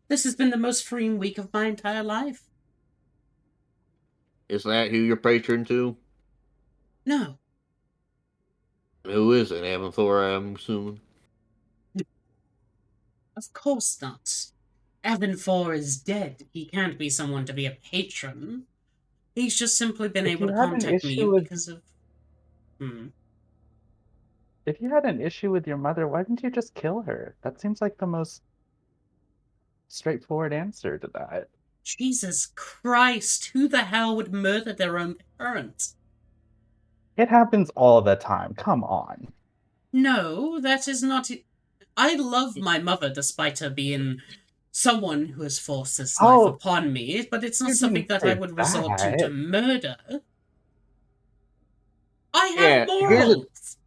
This has been the most freeing week of my entire life. Is that who you're patron to? No, Who is it? Avanthor, I'm assuming. of course not. Evan 4 is dead. He can't be someone to be a patron. He's just simply been If able you to had an contact me issue with because of. if you had an issue with your mother, why didn't you just kill her? That seems like the most straightforward answer to that. Jesus Christ, who the hell would murder their own parent? It happens all the time. Come on. No, that is not. I love my mother despite her being someone who has forced this life Oh, upon me, but it's not you something didn't that I say would resort to that. murder. I have Yeah, morals!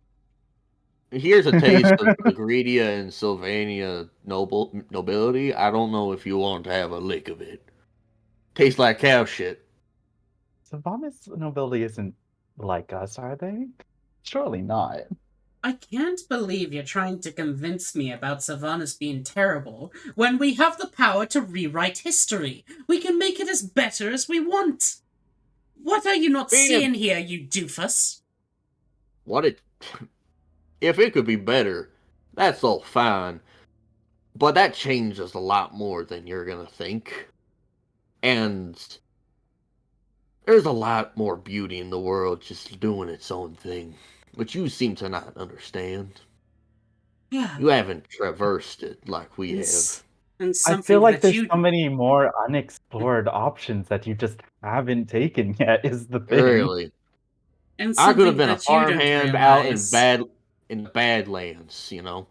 here's a taste of the Greedia and Sylvania nobility. I don't know if you want to have a lick of it. Tastes like cow shit. Savannah's nobility isn't like us, are they? Surely not. I can't believe you're trying to convince me about Savannah's being terrible when we have the power to rewrite history. We can make it as better as we want. What are you not seeing here, you doofus? What it? If it could be better, that's all fine. But that changes a lot more than you're gonna think. And there's a lot more beauty in the world just doing its own thing, which you seem to not understand. Yeah. You haven't traversed it like we have. And I something feel like that there's you so many more unexplored options that you just haven't taken yet, is the thing. Really, and I could have something been a that you don't farmhand out realize. in the Badlands, you know.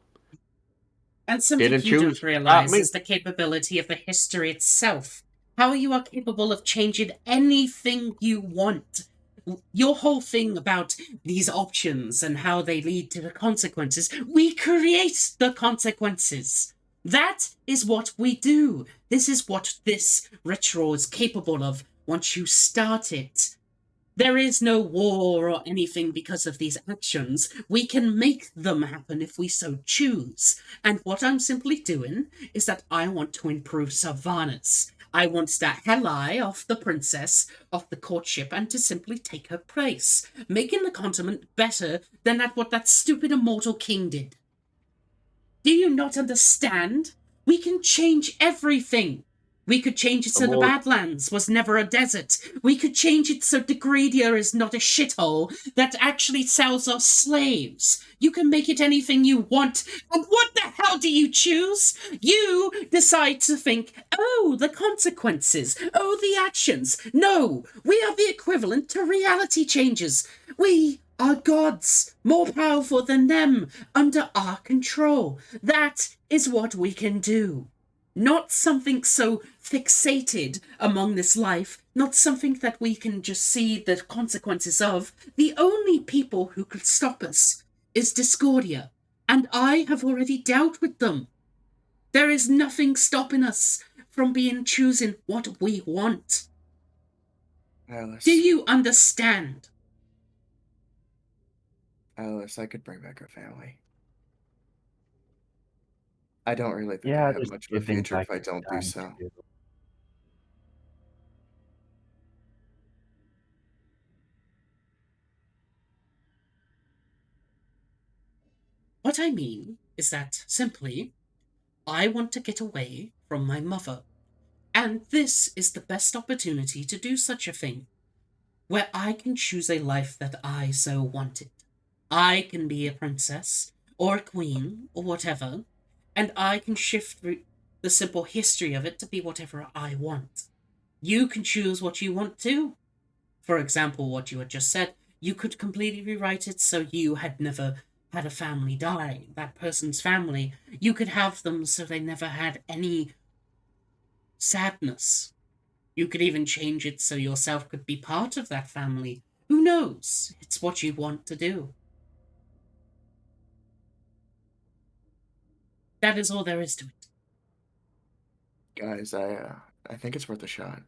And something Didn't you don't choose not realize me. is the capability of the history itself. How you are capable of changing anything you want. Your whole thing about these options and how they lead to the consequences, we create the consequences. That is what we do. This is what this ritual is capable of once you start it. There is no war or anything because of these actions. We can make them happen if we so choose. And what I'm simply doing is that I want to improve Savannah's. I want to Helai off the princess, off the courtship, and to simply take her place, making the continent better than what that stupid immortal king did. Do you not understand? We can change everything. We could change it so the Badlands was never a desert. We could change it so Degredia is not a shithole that actually sells us slaves. You can make it anything you want. And what the hell do you choose? You decide to think, oh, the consequences. Oh, the actions. No, we are the equivalent to reality changes. We are gods, more powerful than them, under our control. That is what we can do. Not something so fixated among this life, not something that we can just see the consequences of. The only people who could stop us is Discordia, and I have already dealt with them. There is nothing stopping us from choosing what we want. Alice. Do you understand? Alice, I could bring back her family. I don't really think Yeah, I have there's much a of few a things future I if I keep don't do trying so. to do. What I mean is that, simply, I want to get away from my mother. And this is the best opportunity to do such a thing, where I can choose a life that I so wanted. I can be a princess, or a queen, or whatever, and I can shift through the simple history of it to be whatever I want. You can choose what you want to. For example, what you had just said, you could completely rewrite it so you had never had a family die, that person's family. You could have them so they never had any sadness. You could even change it so yourself could be part of that family. Who knows? It's what you want to do. That is all there is to it. Guys, I think it's worth a shot.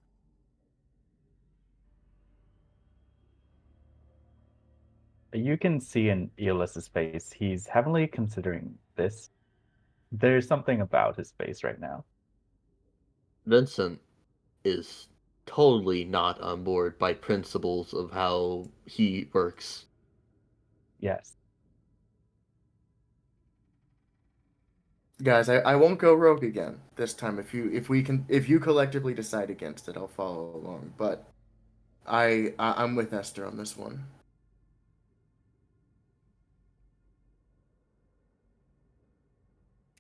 You can see in Eolis's face, he's heavily considering this. There's something about his face right now. Vincent is totally not on board by principles of how he works. Yes. Guys, I won't go rogue again this time. If you collectively decide against it, I'll follow along. But I'm with Esther on this one.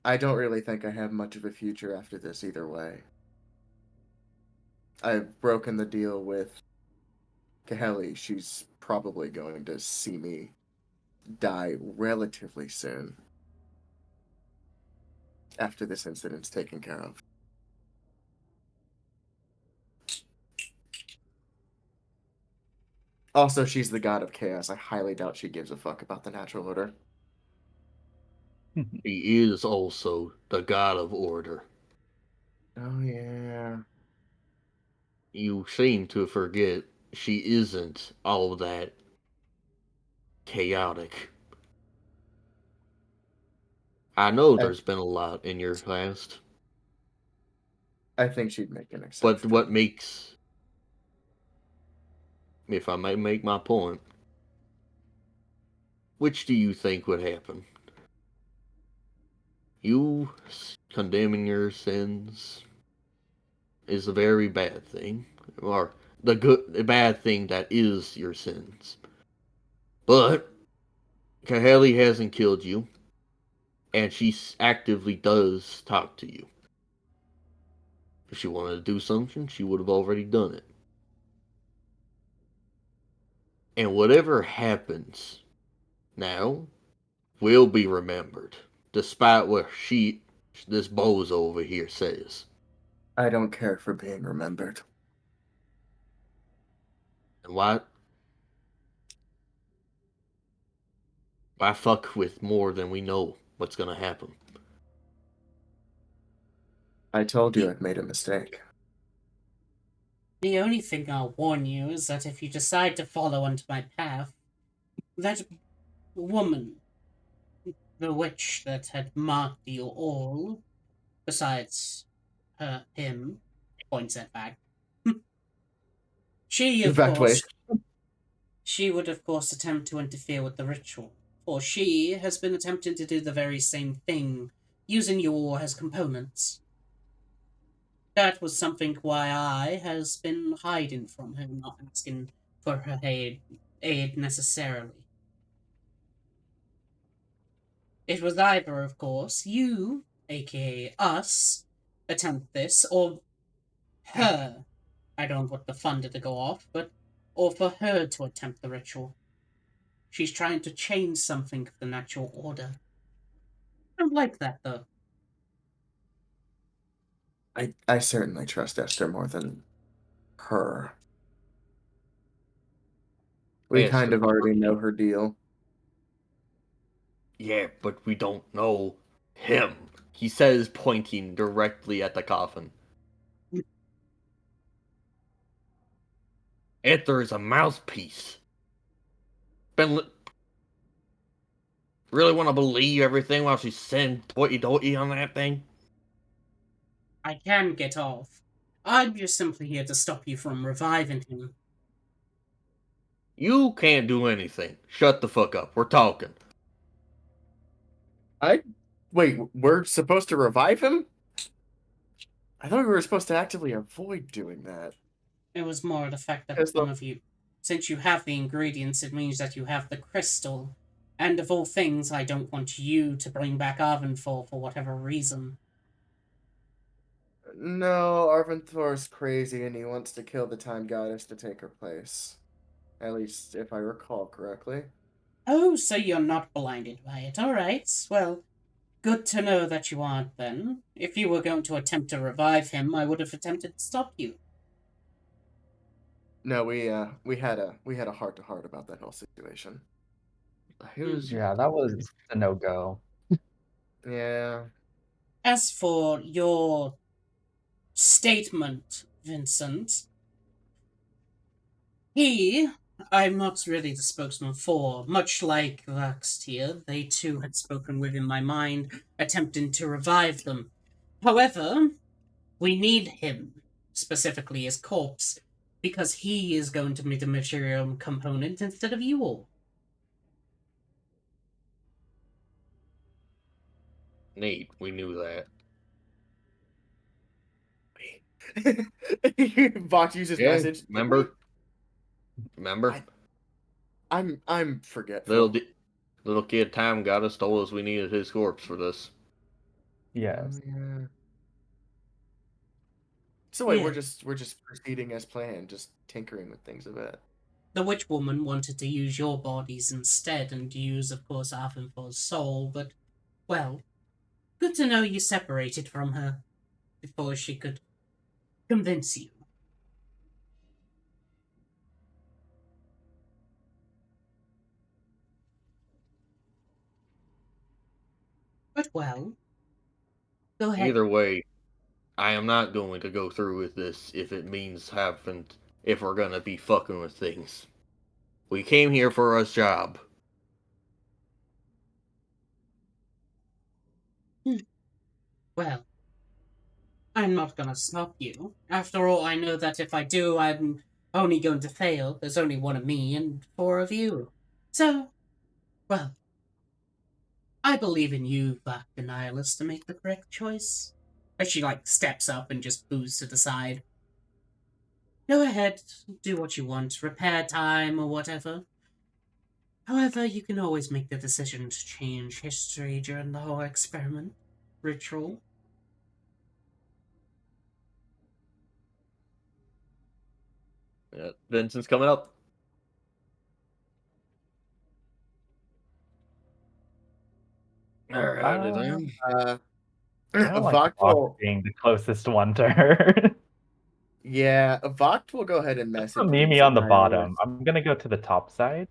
I don't really think I have much of a future after this either way. I've broken the deal with Kaheli. She's probably going to see me die relatively soon after this incident's taken care of. Also, she's the god of chaos. I highly doubt she gives a fuck about the natural order. He is also the god of order. Oh, yeah. You seem to forget she isn't all that chaotic. I know there's been a lot in your past, I think she'd make an but exception. what makes, if I may make my point, which do you think would happen? You condemning your sins is a very bad thing, or the bad thing that is your sins. But Kaheli hasn't killed you, and she actively does talk to you. If she wanted to do something, she would have already done it. And whatever happens now will be remembered, despite what this bozo over here says. I don't care for being remembered. And why fuck with more than we know what's gonna happen? I told you I've made a mistake. The only thing I'll warn you is that if you decide to follow onto my path, that woman, the witch that had marked you all, besides him, points at back, she, of Back ways. course, she would, of course, attempt to interfere with the ritual, for she has been attempting to do the very same thing, using you all as components. That was something why I has been hiding from her, not asking for her aid necessarily. It was either, of course, you, aka us, attempt this, or her. I don't want the thunder to go off, but or for her to attempt the ritual. She's trying to change something of the natural order. I don't like that, though. I certainly trust Esther more than her. We kind Esther. of already know her deal. Yeah, but we don't know him. He says, pointing directly at the coffin. Esther is a mouthpiece. Really want to believe everything while she's saying doity on that thing? I can get off. I'm just simply here to stop you from reviving him. You can't do anything. Shut the fuck up. We're talking. Wait, we're supposed to revive him? I thought we were supposed to actively avoid doing that. It was more the fact that Because one of you, since you have the ingredients, it means that you have the crystal. And of all things, I don't want you to bring back Arvin for whatever reason. No, Arventhor's crazy and he wants to kill the time goddess to take her place. At least if I recall correctly. Oh, so you're not blinded by it. All right. Well, good to know that you aren't then. If you were going to attempt to revive him, I would have attempted to stop you. No, we had a heart to heart about that whole situation. Yeah, that was a no-go. Yeah. As for your statement, Vincent, I'm not really the spokesman for. Much like Vaxed here, they too had spoken within my mind, attempting to revive them. However, we need him, specifically his corpse, because he is going to be the material component instead of you all. Nate, we knew that. Vox uses message. Remember? I'm forgetful. Little kid time got us, told us we needed his corpse for this. Yes. Yeah. So wait, Yeah. we're just proceeding as planned, just tinkering with things a bit. The witch woman wanted to use your bodies instead and use, of course, Arfinfor's soul, but, well, good to know you separated from her before she could convince you. But, well, go ahead. Either way, I am not going to go through with this if it means if we're gonna be fucking with things. We came here for a job. Well, I'm not gonna stop you. After all, I know that if I do, I'm only going to fail. There's only one of me and four of you. So, well, I believe in you, Black the Nihilist, to make the correct choice. As she, steps up and just moves to the side. Go ahead, do what you want, repair time or whatever. However, you can always make the decision to change history during the whole experiment ritual. Vincent's coming up. Alrighty then. I don't like Voct Vox will, being the closest one to her. yeah, Voct will go ahead and Put message Mimi on Vincent the Nihilus. bottom. I'm gonna go to the top side,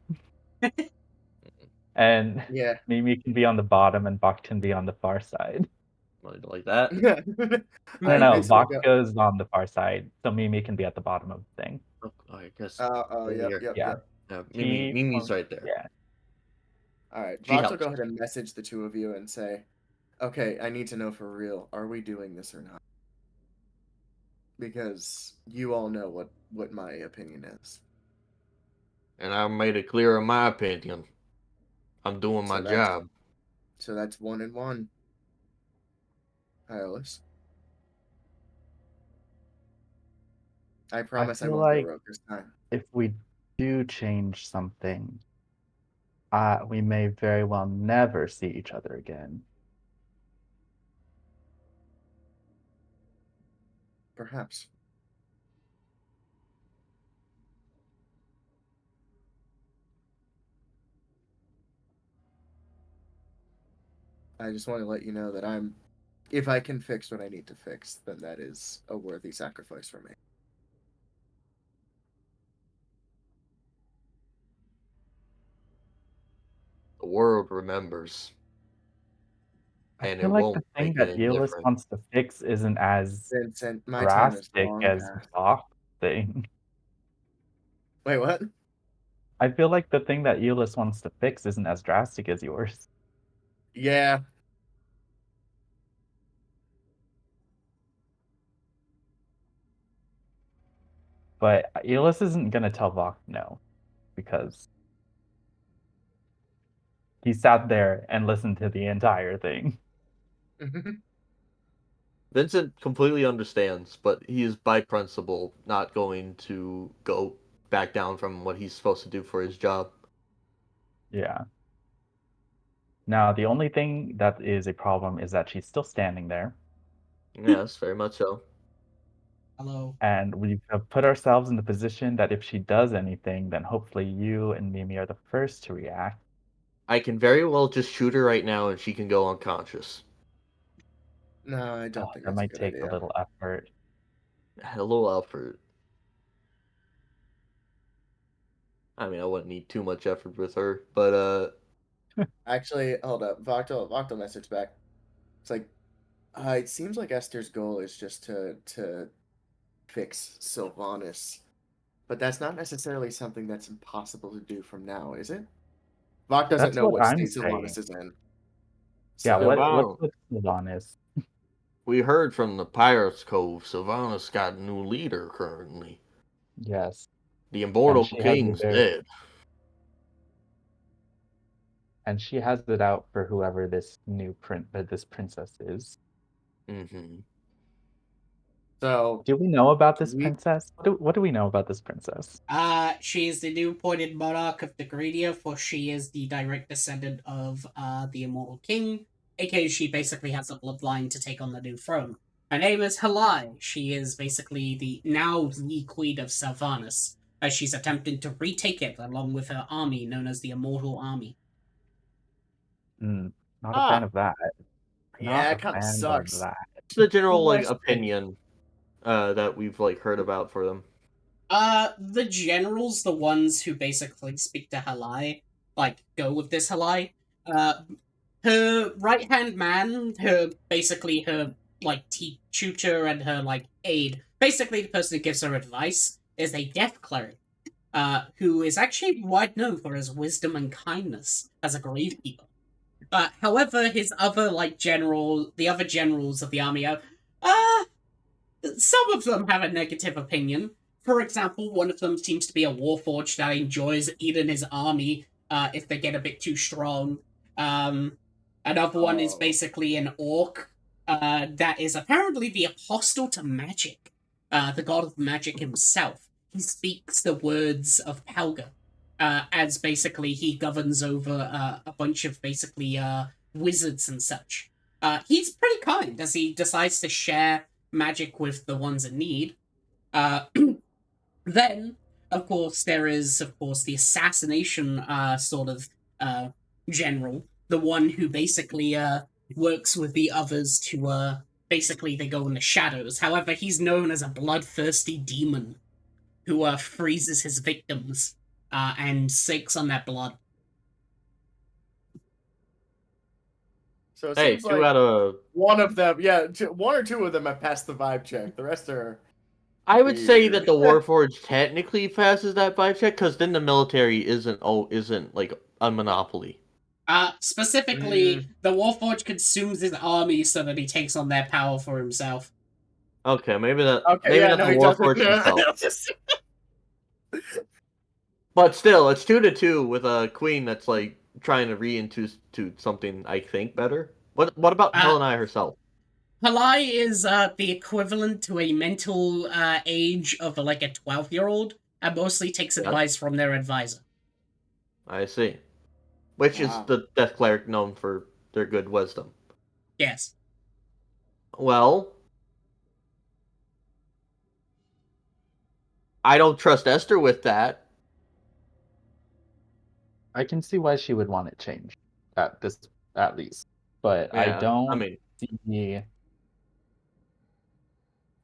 and Yeah. Mimi can be on the bottom, and Vox can be on the far side. Like that. All No, right, no, Vincent will Vox go. goes on the far side, so Mimi can be at the bottom of the thing. Oh, I guess. Oh, right yep, here. yep, Yeah. yep. Mimi's right there. Yeah. All right, She Vox will helps. go ahead and message the two of you and say, "Okay, I need to know for real. Are we doing this or not? Because you all know what my opinion is. And I made it clear in my opinion. I'm doing my So that's job. so that's 1-1. Nihilus. I promise I feel won't go like rogue this time. if we do change something, we may very well never see each other again. Perhaps. I just want to let you know that if I can fix what I need to fix, then that is a worthy sacrifice for me. The world remembers. I And feel it like the won't thing make that any Eolus difference. wants to fix isn't as Vincent, my time is drastic long as past. Vox thing. Wait, what? I feel like the thing that Eolus wants to fix isn't as drastic as yours. Yeah. But Eolus isn't gonna tell Vox no, because he sat there and listened to the entire thing. Vincent completely understands, but he is by principle not going to go back down from what he's supposed to do for his job. Yeah. Now, the only thing that is a problem is that she's still standing there, Yes, very much so. Hello. and we've put ourselves in the position that if she does anything, then hopefully you and Mimi are the first to react. I can very well just shoot her right now and she can go unconscious. No, I don't think That that's a might good take a idea. little effort. Hello, Alfred. I mean, I wouldn't need too much effort with her, but Actually, hold up. Voctal message back. It's like, it seems like Esther's goal is just to fix Sylvanas, but that's not necessarily something that's impossible to do from now, is it? Voc doesn't That's know what what I'm state saying. Sylvanas is in. Yeah, So, what's Sylvanas. with Sylvanas? We heard from the Pirates Cove, Sylvanas got a new leader currently. Yes, The and Immortal she has King's dead. she has it out for whoever this this princess is. Mm-hmm. so Do we know about this we princess? What do we know about this princess? She is the new appointed monarch of the Gradia, for she is the direct descendant of the Immortal King. aka she basically has a bloodline to take on the new throne. Her name is Halai. She is basically the queen of Sylvanas, as she's attempting to retake it along with her army known as the Immortal Army. Not a fan of that. Yeah, Not it a kind of fan sucks. of that. What's the general like Question. opinion that we've like heard about for them? The generals, the ones who basically speak to Halai, like go with this Halai. Her right hand man, her like tutor and her like aide, basically the person who gives her advice, is a death cleric, who is actually wide known for his wisdom and kindness as a gravekeeper. However, his other the other generals of the army are, some of them have a negative opinion. For example, one of them seems to be a warforged that enjoys eating his army if they get a bit too strong. Another one is basically an orc that is apparently the apostle to magic, the god of magic himself. He speaks the words of Pelga, as basically he governs over a bunch of basically wizards and such. He's pretty kind as he decides to share magic with the ones in need. Then, of course, there is, of course, the assassination sort of general, the one who basically works with the others to basically they go in the shadows. However, he's known as a bloodthirsty demon who freezes his victims and sinks on their blood. So it Hey, seems two like out of one of them, one or two of them have passed the vibe check. The rest are. I would say that the weird. Warforged technically passes that vibe check because then the military isn't like a monopoly. Specifically, the Warforged consumes his army so that he takes on their power for himself. Okay, maybe not Okay, the he doesn't. Warforged himself. But still, it's 2-2 with a queen that's like trying to into something I think better. What about Helena herself? Halai is the equivalent to a mental age of like a 12-year-old and mostly takes advice from their advisor. I see. Which is the Death Cleric known for their good wisdom. Yes. Well, I don't trust Esther with that. I can see why she would want it changed at least. But I don't see.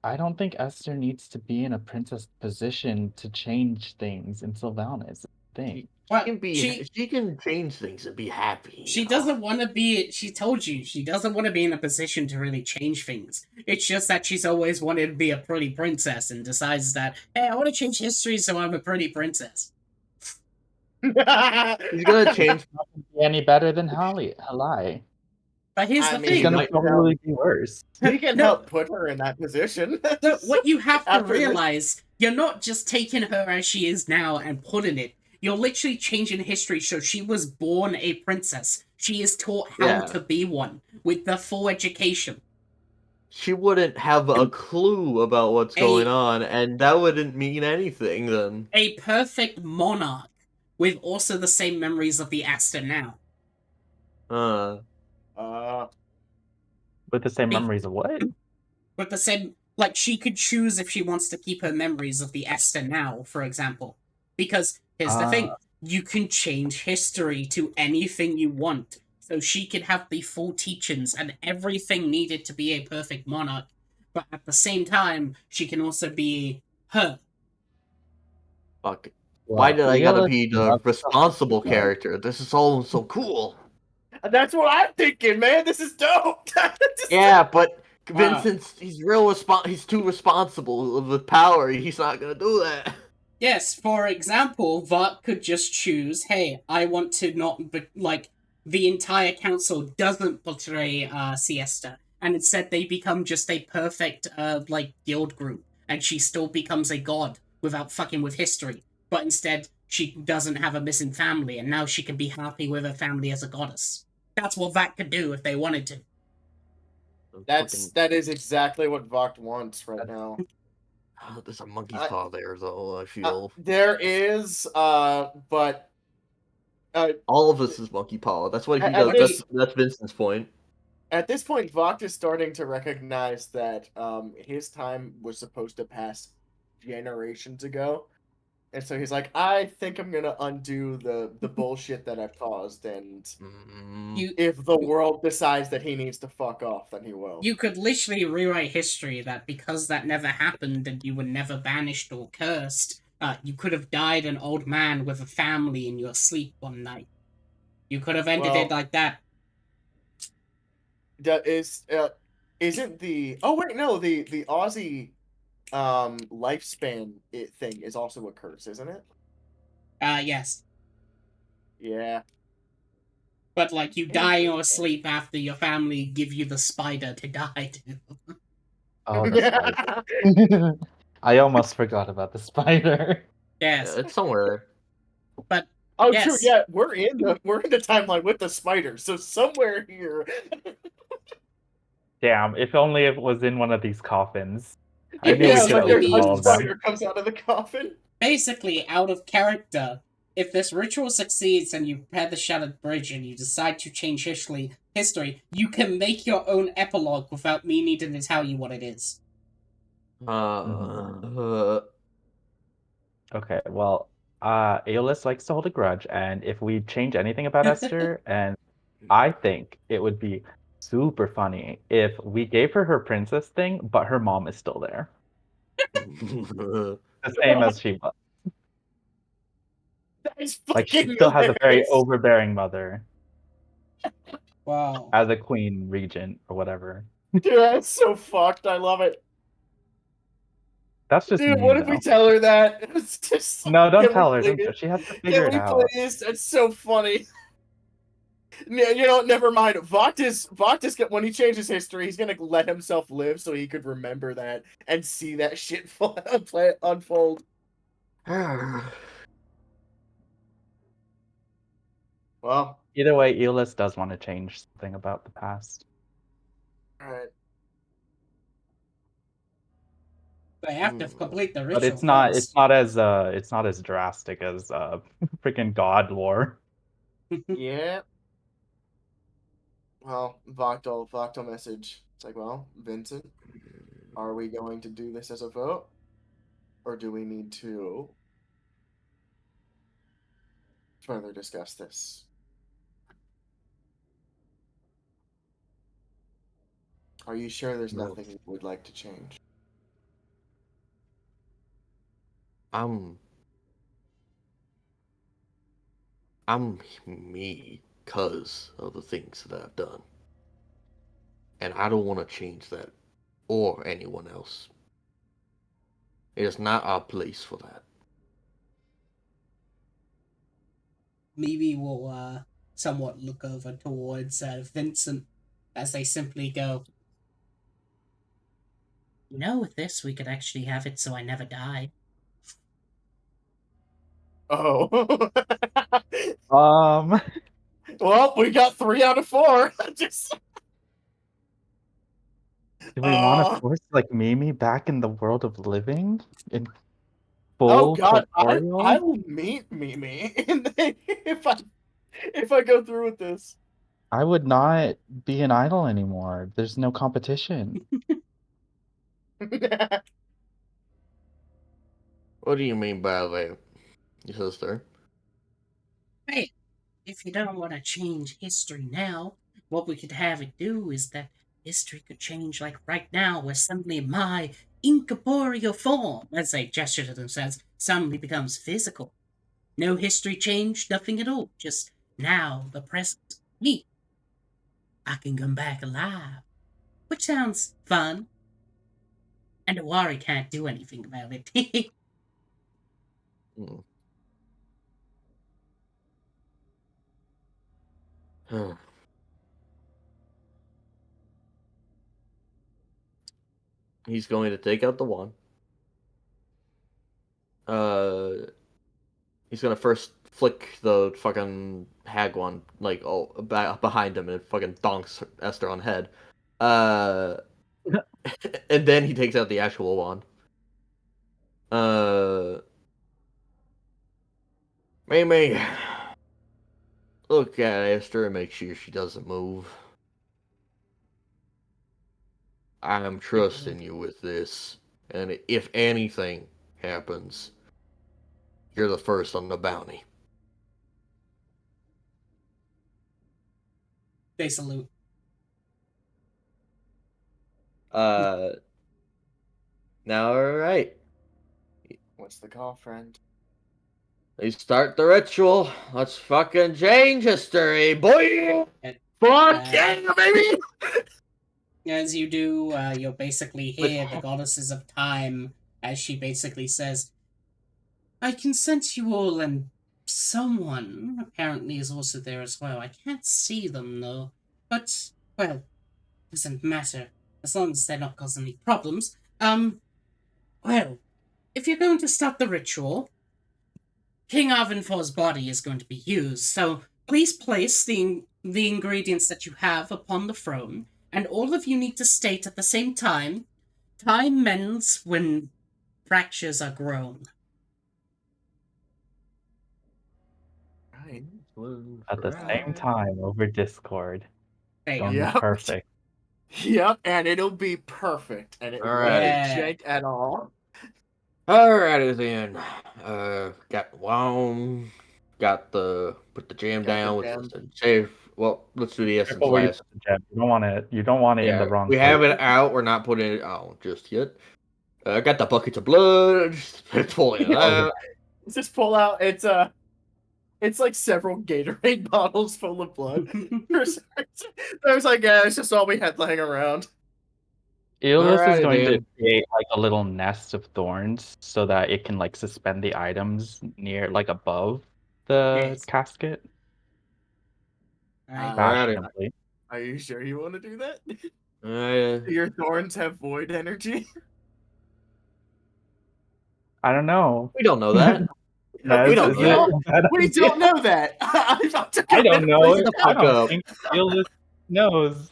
I don't think Esther needs to be in a princess position to change things in Sylvanas. She can change things and be happy. She doesn't want to be. She told you she doesn't want to be in a position to really change things. It's just that she's always wanted to be a pretty princess and decides that, hey, I want to change history, so I'm a pretty princess. He's gonna change. Not be any better than Halai. But here's the thing. It's gonna probably be worse. He can help put her in that position. So what you have to realize, you're not just taking her as she is now and putting it. You're literally changing history, so she was born a princess. She is taught how to be one, with the full education. She wouldn't have a clue about what's going on, and that wouldn't mean anything then. A perfect monarch, with also the same memories of the Aster now. With the same memories of what? With the same, like, she could choose if she wants to keep her memories of the Aster now, for example. Because, here's the thing, you can change history to anything you want. So she could have the full teachings and everything needed to be a perfect monarch. But at the same time, she can also be her. Fuck. Why did I gotta be the responsible character? This is all so cool. That's what I'm thinking, man. This is dope. Yeah, but Vincent's he's too responsible with power. He's not gonna do that. Yes, for example, Vart could just choose, hey, I want to not, like, the entire council doesn't portray Siesta, and instead they become just a perfect, guild group, and she still becomes a god without fucking with history. But instead, she doesn't have a missing family, and now she can be happy with her family as a goddess. That's what Vart could do if they wanted to. That is exactly what Vogt wants right now. There's a monkey's paw there, though. I feel there is, but all of this is monkey paw. That's what he does. That's Vincent's point. At this point, Vogt is starting to recognize that his time was supposed to pass generations ago. And so he's like, I think I'm gonna undo the bullshit that I've caused, and You if the world decides that he needs to fuck off, then he will. you could literally rewrite history that because that never happened and you were never banished or cursed, you could have died an old man with a family in your sleep one night. You could have ended it Well, like that. that isn't the the Aussie lifespan thing is also a curse, isn't it? Yes. Yeah. But like you die in your Interesting. sleep after your family give you the spider to die to. Oh, the spider. I almost forgot about the spider. Yeah, Yes. it's somewhere But Oh, true. yes. Yeah, we're in the timeline with the spider, so somewhere here. Damn, if only it was in one of these coffins. I knew we Yeah, could like Basically, open a all of them. spider comes out of the coffin. basically out of character. If this ritual succeeds and you repair the shattered bridge and you decide to change history, you can make your own epilogue without me needing to tell you what it is. Okay, well, Aeolus likes to hold a grudge, and if we change anything about Esther, and I think it would be super funny if we gave her her princess thing, but her mom is still there, the same as she was. That's Like she fucking still has a very hilarious. overbearing mother Wow. as a queen regent or whatever. Dude, that's so fucked. I love it. That's just Dude, me what if we though. tell her that? It's just No, don't can we tell her. Don't please? tell. She has to figure Can it we out. please? That's so funny. You know, never mind. Voctis when he changes history, he's gonna let himself live so he could remember that and see that shit unfold. Well, Either way, Aeolus does want to change something about the past. alright. They have to complete the But ritual first. it's not as drastic as freaking God lore. Yeah. Well, Voctal message. It's like, well, Vincent, are we going to do this as a vote? Or do we need to further discuss this? Are you sure there's No. nothing you would like to change? I'm me because of the things that I've done. And I don't want to change that or anyone else. It is not our place for that. Maybe we'll somewhat look over towards Vincent as they simply go, you know, with this, we could actually have it so I never die. Oh. Um, Well, we got 3 out of 4. Just do we want to force like Mimi back in the world of living in oh full god, I corporeal? will meet Mimi if I go through with this. I would not be an idol anymore. There's no competition. What do you mean by that, your sister? Hey, if you don't want to change history now, what we could have it do is that history could change like right now, where suddenly my incorporeal form, as they gesture to themselves, suddenly becomes physical. No history change, nothing at all. Just now, the present. Me. I can come back alive. Which sounds fun. And Awari can't do anything about it. He's going to take out the wand. He's gonna first flick the fucking hag one like behind him and fucking donks Esther on the head. And then he takes out the actual wand. Mimi, look at Esther and make sure she doesn't move. I'm trusting you with this, and if anything happens, you're the first on the bounty. They salute. Now, all right. What's the call, friend? They start the ritual. Let's fucking change history, boy! Fuck yeah, baby! As you do, you'll basically hear the goddesses of time as she basically says, I can sense you all, and someone apparently is also there as well. I can't see them, though. But, well, doesn't matter. As long as they're not causing any problems. Well, if you're going to start the ritual, King Arvenfor's body is going to be used, so please place the ingredients that you have upon the throne, and all of you need to state at the same time, time mends when fractures are grown. Right. At the same time over Discord. There you Going go. to be Yep. perfect. Yep, and it'll be perfect, and it won't Alright. be jank at all. Alrighty then. Got the wand. Got the put the jam Got the down with jam. the save. Well, let's do the essence Careful where you last. put the gem. You don't want it. You don't want it in Yeah, the wrong we place. have it out. We're not putting it out just yet. I got the buckets of blood. It's pulling it out. Just pull out. It's like several Gatorade bottles full of blood. I was like, yeah, it's just all we had laying around. Eolus is Alrighty going to then. create like a little nest of thorns so that it can like suspend the items near like above the Yes. casket. Alright. Fashionably. Are you sure you want to do that? Uh, Do your thorns have void energy? I don't know. we don't know that. Nez, we don't is know it that. a bad We idea? don't know that. I'm about to I go don't in know. and the I fuck don't up. think Eolus knows.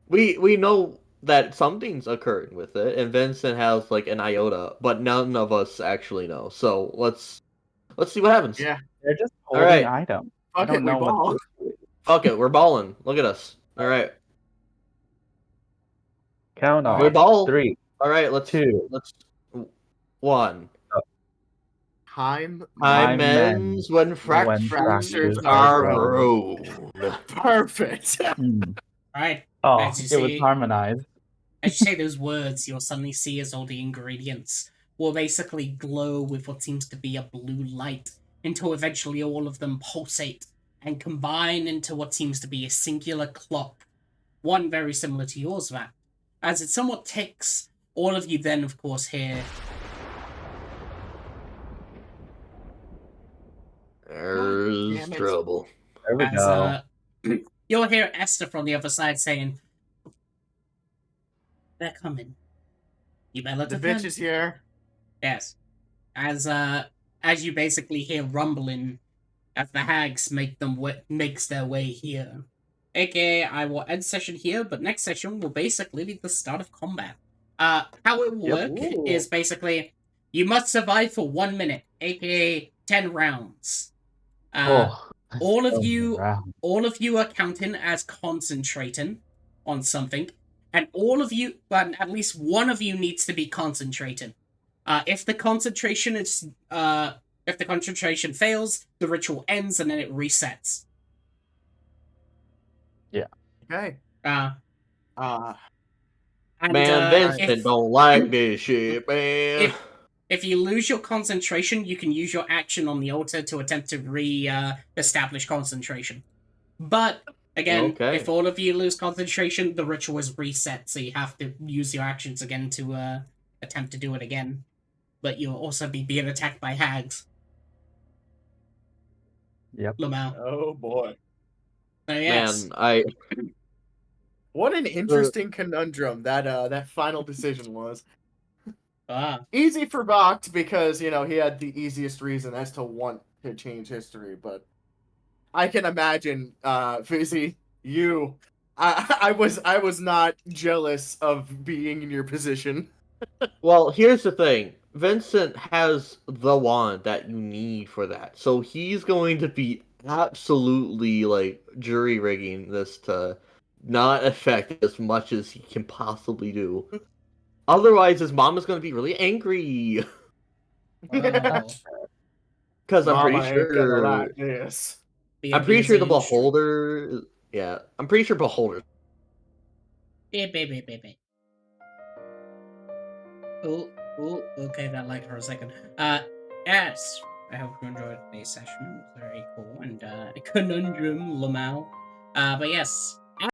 We know that something's occurring with it, and Vincent has like an iota, but none of us actually know. So let's see what happens. Yeah. They're just All holding right. items. I Fuck don't it, we know what. ball. Fuck it, we're balling. Look at us. All right, Count All off. we right. ball. 3, All right, let's 2. 1. Time Time Time ends when when fractures fractures are are grown. grown. Perfect. Alright. Oh, As you it was see- harmonized. As you say those words, you'll suddenly see as all the ingredients will basically glow with what seems to be a blue light until eventually all of them pulsate and combine into what seems to be a singular clock. One very similar to yours, Matt. As it somewhat ticks, all of you then, of course, hear There's damn it. trouble. There we as go. you'll hear Esther from the other side saying, "They're coming. You better The defend." bitch is here. Yes. As you basically hear rumbling as the hags makes their way here. AKA, I will end session here, but next session will basically be the start of combat. How it will Yep. work Ooh. is basically you must survive for 1 minute, aka 10 rounds. Oh, all of so you, round. all of you are counting as concentrating on something, and all of you, but at least one of you needs to be concentrating. If the concentration fails, the ritual ends and then it resets. Okay. And, Man, Vincent don't like this shit, man. if you lose your concentration, you can use your action on the altar to attempt to establish concentration. But again, Okay. if all of you lose concentration, the ritual is reset, so you have to use your actions again to attempt to do it again. But you'll also be being attacked by hags. Yep. Lamau. Oh boy. So yes. Man, What an interesting conundrum that final decision was. Easy for Bacht because, he had the easiest reason as to want to change history, but I can imagine, Fizzy, I was not jealous of being in your position. well, here's the thing. Vincent has the wand that you need for that. So he's going to be absolutely like jury rigging this to not affect as much as he can possibly do. Otherwise, his mom is going to be really angry. Oh. Because I'm pretty Mama ain't gonna sure. like this. I'm pretty sure the Being str- Beholder. Yeah, I'm pretty sure Beholder. Beep, beep, beep, beep, beep. Oh, okay, that lagged for a second. Yes, I hope you enjoyed today's session. It was very cool and a conundrum, Lamau. But yes,